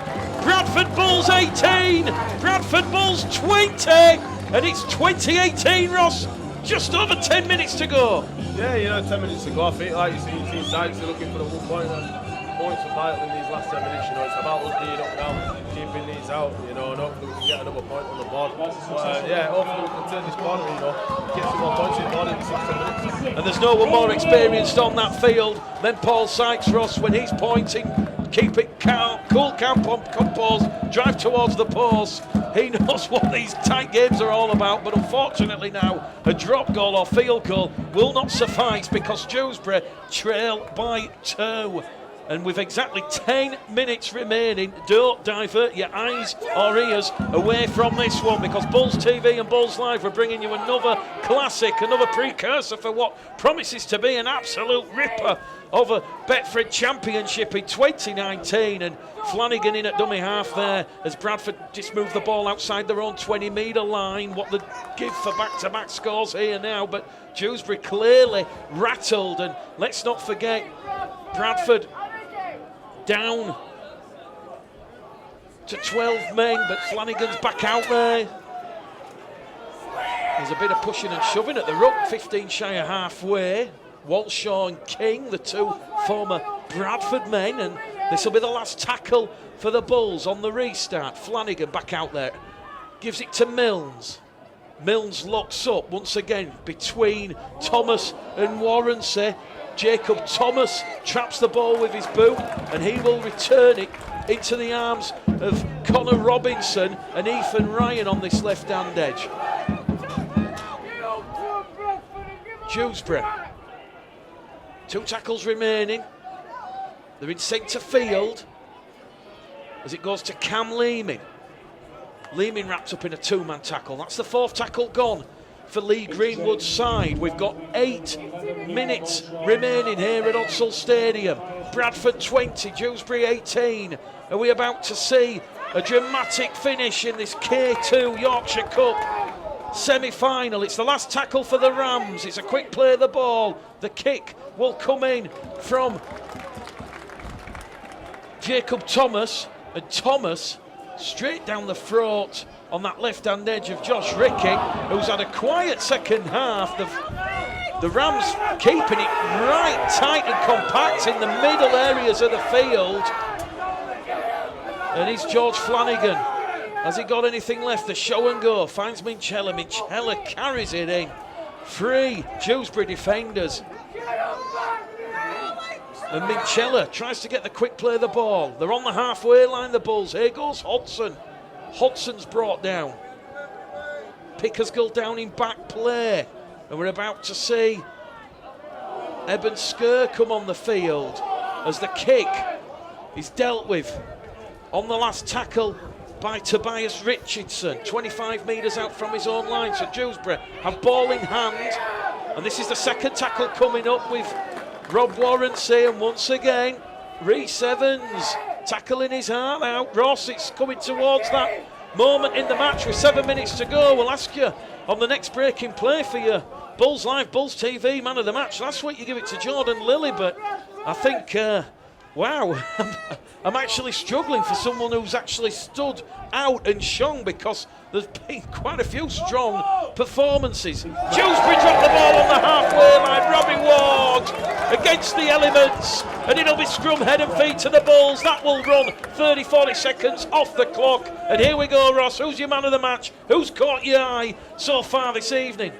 Bradford Bulls 18, Bradford Bulls 20. And it's 2018, Ross. Just over 10 minutes to go.
Yeah, you know, 10 minutes to go. I think, like you see sides are looking for the 1 point, and points are vital in these last 10 minutes. You know, it's about us being up now, keeping these out, you know, and hopefully we can get another point on the board. But, yeah, hopefully we can turn this corner, you know, get some more points in the board in 6 minutes.
And there's no one more experienced on that field than Paul Sykes, Ross, when he's pointing. Keep it calm, cool, composed, drive towards the post. He knows what these tight games are all about, but unfortunately now a drop goal or field goal will not suffice because Dewsbury trail by 2. And with exactly 10 minutes remaining, don't divert your eyes or ears away from this one, because Bulls TV and Bulls Live are bringing you another classic, another precursor for what promises to be an absolute ripper of a Betfred Championship in 2019. And Flanagan in at dummy half there as Bradford just moved the ball outside their own 20-metre line. What the give for back-to-back scores here now, but Dewsbury clearly rattled. And let's not forget, Bradford down to 12 men, but Flanagan's back out there. There's a bit of pushing and shoving at the ruck, 15 shy of halfway. Walshaw and King, the 2 former Bradford men, and this will be the last tackle for the Bulls on the restart. Flanagan back out there, gives it to Milnes. Milnes locks up once again between Thomas and Warrensey. Jacob Thomas traps the ball with his boot, and he will return it into the arms of Connor Robinson and Ethan Ryan on this left-hand edge. Dewsbury, 2 tackles remaining. They're in centre field as it goes to Cam Leeming. Leeming wrapped up in a 2-man tackle. That's the 4th tackle gone for Lee Greenwood's side. We've got 8 minutes remaining here at Odsall Stadium. Bradford 20, Dewsbury 18. Are we about to see a dramatic finish in this K2 Yorkshire Cup semi-final? It's the last tackle for the Rams. It's a quick play of the ball. The kick will come in from Jacob Thomas, and Thomas straight down the throat on that left-hand edge of Josh Rickey, who's had a quiet second half. The Rams keeping it right tight and compact in the middle areas of the field. And it's George Flanagan. Has he got anything left? The show and go finds Minchella. Minchella carries it in. 3 Dewsbury defenders. And Minchella tries to get the quick play of the ball. They're on the halfway line, the Bulls. Here goes Hodson. Hodson's brought down. Pickersgill down in back play. And we're about to see Eben Skur come on the field as the kick is dealt with on the last tackle by Tobias Richardson. 25 metres out from his own line. So Dewsbury have ball in hand. And this is the second tackle coming up with Rob Warrancy, and once again, Rhys Evans tackling his heart out. Ross, it's coming towards that moment in the match with 7 minutes to go. We'll ask you on the next breaking play for your Bulls Live, Bulls TV man of the match. Last week you give it to Jordan Lilly, but I think, wow, I'm actually struggling for someone who's actually stood out and shone, because there's been quite a few strong performances. Dewsbury dropped the ball on the halfway line. Robbie Ward against the elements, and it'll be scrum, head and feet to the Bulls. That will run 30-40 seconds off the clock. And here we go, Ross. Who's your man of the match? Who's caught your eye so far this evening?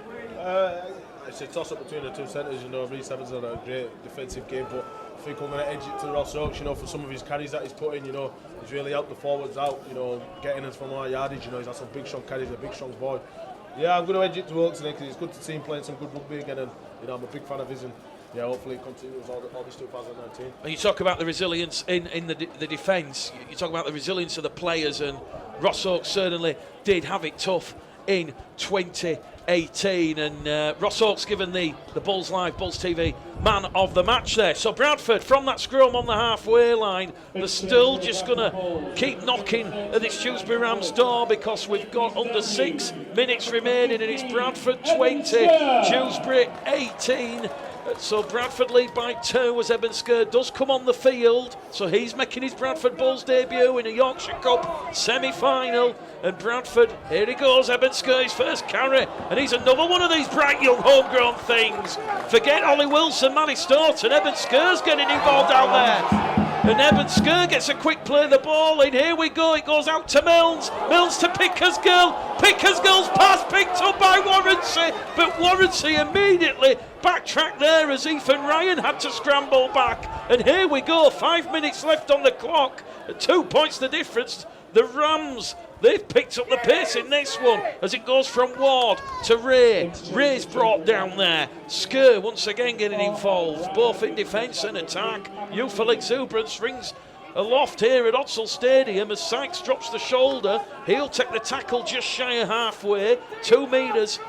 It's a toss-up between the two centres. You know, Rhys Evans had a great defensive game, but I think I'm going to edge it to Ross Oakes, you know, for some of his carries that he's put in. You know, he's really helped the forwards out, you know, getting us from our yardage. You know, he's had some big, strong carries, a big, strong boy. Yeah, I'm going to edge it to Oakes today, because it's good to see him playing some good rugby again, and, you know, I'm a big fan of his, and, yeah, hopefully it continues all this 2019.
And you talk about the resilience in the defence, you talk about the resilience of the players, and Ross Oakes certainly did have it tough in 2018, and Ross Oakes given the Bulls Live, Bulls TV man of the match there. So Bradford from that scrum on the halfway line, they're still just going to keep knocking at this Dewsbury Rams door, because we've got under 6 minutes remaining, and it's Bradford 20, Dewsbury 18. So Bradford lead by 2 as Eben Sker does come on the field. So he's making his Bradford Bulls debut in a Yorkshire Cup semi-final. And Bradford, here he goes, Eben Sker, his first carry. And he's another one of these bright young homegrown things. Forget Ollie Wilson, Manny Staunton, Eben Sker's getting involved out there. And Eben Sker gets a quick play of the ball in. Here we go, it goes out to Milnes. Milnes to Pickersgill. Pickersgill's pass picked up by Warrancy. But Warrancy immediately backtracked there as Ethan Ryan had to scramble back. And here we go, 5 minutes left on the clock. 2 points the difference. The Rams, they've picked up the pace in this one as it goes from Ward to Ray. Ray's brought down there. Sker once again getting involved, both in defence and attack. Youthful exuberance rings aloft here at Odsal Stadium as Sykes drops the shoulder. He'll take the tackle just shy of halfway, 2 metres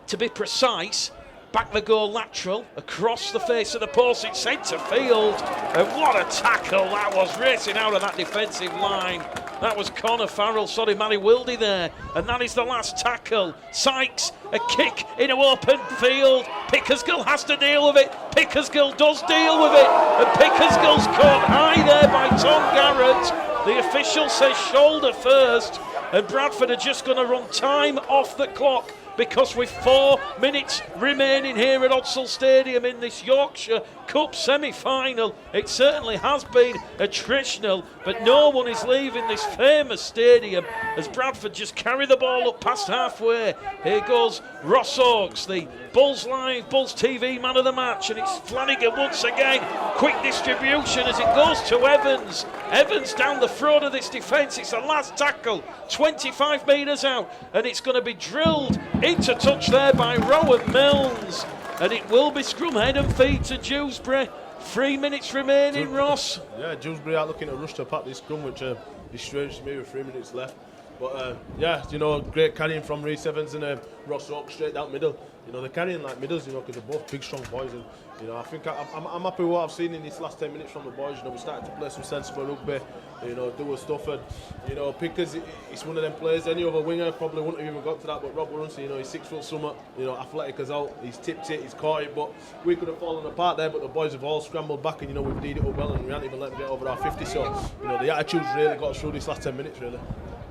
to be precise. Back the goal lateral, across the face of the post in centre field. And what a tackle that was, racing out of that defensive line. That was Connor Farrell, sorry, Manny Wildy there. And that is the last tackle. Sykes, a kick in an open field. Pickersgill has to deal with it. Pickersgill does deal with it. And Pickersgill's caught high there by Tom Garrett. The official says shoulder first. And Bradford are just going to run time off the clock, because with 4 minutes remaining here at Odsal Stadium in this Yorkshire Cup semi-final, it certainly has been attritional, but no one is leaving this famous stadium as Bradford just carry the ball up past halfway. Here goes Ross Oakes, the Bulls Live, Bulls TV man of the match, and it's Flanagan once again. Quick distribution as it goes to Evans. Evans down the front of this defence. It's the last tackle, 25 metres out, and it's going to be drilled into touch there by Rowan Milnes, and it will be scrum, head and feet to Dewsbury. 3 minutes remaining, Ross.
Yeah, Dewsbury are looking to rush to pack this scrum, which is strange to me with 3 minutes left. But yeah, you know, great carrying from Rhys Evans and Ross Oakes straight down middle. You know, they're carrying like middles, you know, because they're both big, strong boys. And, you know, I think I'm happy with what I've seen in these last 10 minutes from the boys. You know, we started to play some sensible rugby, you know, do our stuff. And, you know, Pickers, it's one of them players, any other winger probably wouldn't have even got to that. But Rob Warrancy, you know, he's 6 foot something, you know, athletic as out. He's tipped it, he's caught it. But we could have fallen apart there, but the boys have all scrambled back, and, you know, we've did it up well, and we haven't even let them get over our 50. So, you know, the attitude's really got us through these last 10 minutes, really.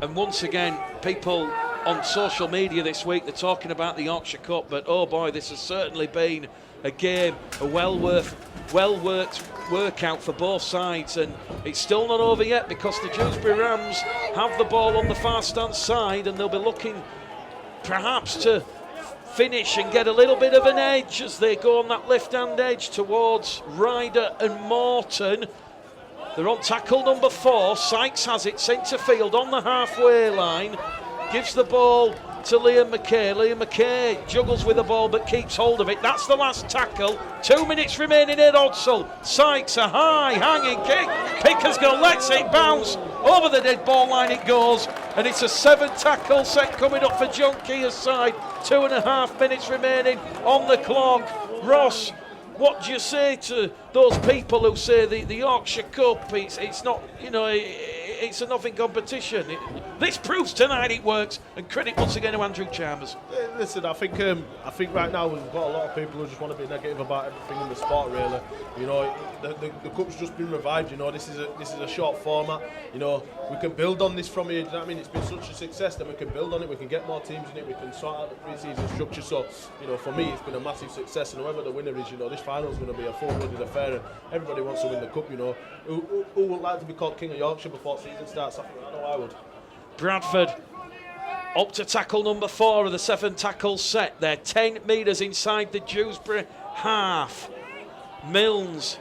And once again, people on social media this week, they're talking about the Yorkshire Cup, but oh boy, this has certainly been a game, a well-worked workout for both sides, and it's still not over yet, because the Dewsbury Rams have the ball on the far stand side, and they'll be looking perhaps to finish and get a little bit of an edge as they go on that left-hand edge towards Ryder and Morton. They're on tackle number 4. Sykes has it centre field on the halfway line. Gives the ball to Liam McKay. Liam McKay juggles with the ball but keeps hold of it. That's the last tackle. 2 minutes remaining at Odsal. Sykes, a high hanging kick. Pickersgill lets it bounce. Over the dead ball line it goes. And it's a 7 tackle set coming up for John Keir's side. 2.5 minutes remaining on the clock. Ross, what do you say to those people who say the Yorkshire Cup, it's not, you know, it's a nothing competition? This proves tonight it works, and credit once again to Andrew Chalmers.
Listen, I think right now we've got a lot of people who just want to be negative about everything in the sport. Really, you know, the cup's just been revived. You know, this is a short format. You know, we can build on this from here. You know what I mean? It's been such a success that we can build on it. We can get more teams in it. We can sort out the pre-season structure. So, you know, for me, it's been a massive success. And whoever the winner is, you know, this final is going to be a full-blooded affair, and everybody wants to win the cup. You know, who would like to be called King of Yorkshire before season starts? I know I would.
Bradford up to tackle number 4 of the 7 tackle set. They're 10 metres inside the Dewsbury half. Milnes,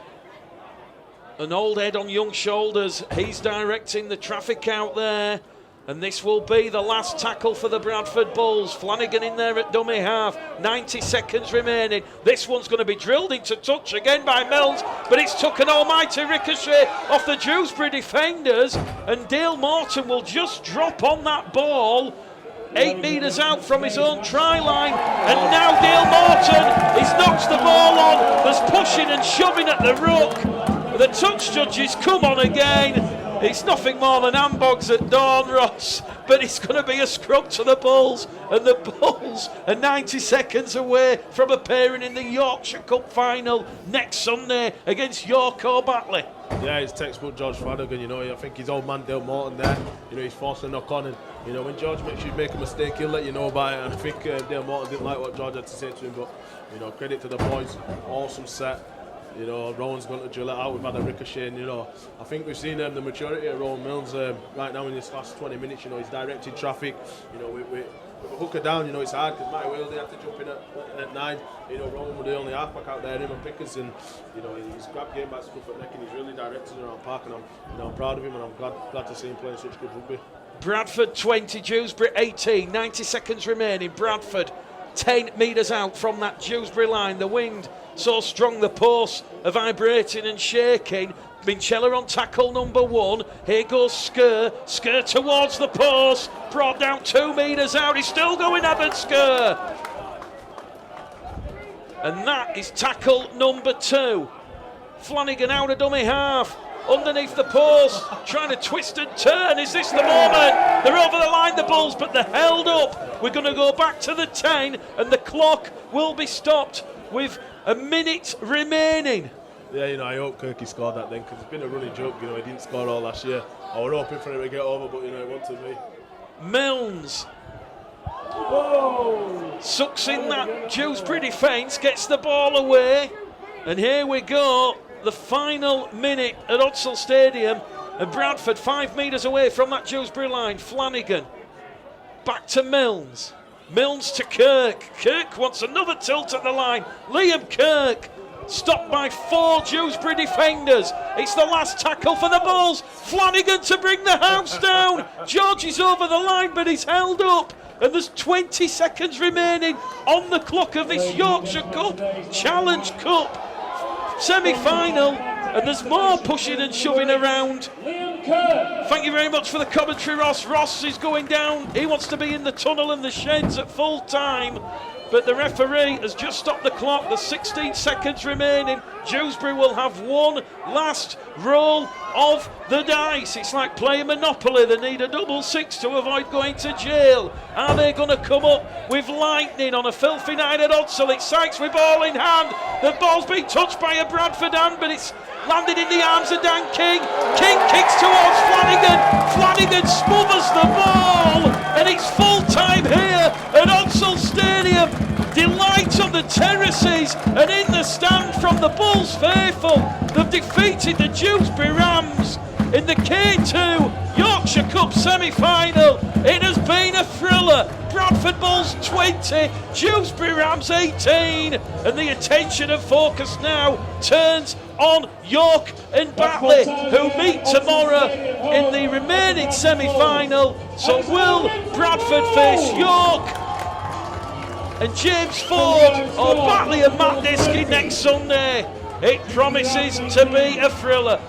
an old head on young shoulders. He's directing the traffic out there. And this will be the last tackle for the Bradford Bulls. Flanagan in there at dummy half. 90 seconds remaining. This one's going to be drilled into touch again by Milnes, but it's took an almighty ricochet off the Dewsbury defenders, and Dale Morton will just drop on that ball 8 metres out from his own try line. And now Dale Morton, he's knocked the ball on. There's pushing and shoving at the ruck. The touch judges come on again. It's nothing more than handbogs at dawn, Ross, but it's going to be a scrub to the Bulls, and the Bulls are 90 seconds away from appearing in the Yorkshire Cup final next Sunday against York O'Batley.
Yeah, it's textbook George Flanagan. You know, I think his old man Dale Morton there. You know, he's forced to knock on, and you know, when George makes you make a mistake, he'll let you know about it. And I think Dale Morton didn't like what George had to say to him, but you know, credit to the boys, awesome set. You know, Rowan's going to drill it out. We've had a ricochet, and you know, I think we've seen the maturity of Rowan Milnes right now in this last 20 minutes. You know, he's directed traffic. You know, we hook her down. You know, it's hard because Matty Whaley had to jump in at 9. You know, Rowan was the only halfback out there, him and Pickers, and you know, he's grabbed game by scruff at neck, and he's really directed around park, and I'm proud of him, and I'm glad to see him playing such good rugby.
Bradford 20, Dewsbury 18. 90 seconds remaining. Bradford 10 metres out from that Dewsbury line. The wind so strong the posts are vibrating and shaking. Minchella on tackle number 1. Here goes Skur towards the post, brought down 2 metres out. He's still going Evan Skur, and that is tackle number 2. Flanagan out of dummy half, underneath the post, trying to twist and turn. Is this the moment? They're over the line, the Bulls, but they're held up. We're going to go back to the 10, and the clock will be stopped with a minute remaining.
Yeah, you know, I hope Kirky scored that then, because it's been a running joke. You know, he didn't score all last year. I was hoping for him to get over, but you know, it wasn't to me.
Milnes sucks in that Dewsbury defence, gets the ball away, and here we go. The final minute at Odsal Stadium, and Bradford 5 metres away from that Dewsbury line. Flanagan back to Milnes. Milnes to Kirk. Kirk wants another tilt at the line. Liam Kirk stopped by 4 Dewsbury defenders. It's the last tackle for the Bulls. Flanagan to bring the house down. George is over the line, but he's held up. And there's 20 seconds remaining on the clock of this Yorkshire Cup Challenge Cup semi-final, and there's more pushing and shoving around. Thank you very much for the commentary, Ross. Ross is going down. He wants to be in the tunnel and the sheds at full time, but the referee has just stopped the clock. There's 16 seconds remaining. Dewsbury will have one last roll of the dice. It's like playing Monopoly. They need a double 6 to avoid going to jail. Are they going to come up with lightning on a filthy night at Odsal? It's Sykes with ball in hand. The ball's been touched by a Bradford hand, but it's landed in the arms of Dan King. King kicks towards Flanagan. Flanagan smothers the ball, and it's full time here at Odsal Stadium. Delight on the terraces and in the stand from the Bulls faithful. They've defeated the Dewsbury Rams in the K2 Yorkshire Cup semi-final. It has been a thriller. Bradford Bulls 20, Dewsbury Rams 18, and the attention and focus now turns on York and Batley, who meet tomorrow in the remaining semi-final. So will Bradford face York and James Ford, or Batley and Matt Diskey next Sunday? It promises to be a thriller.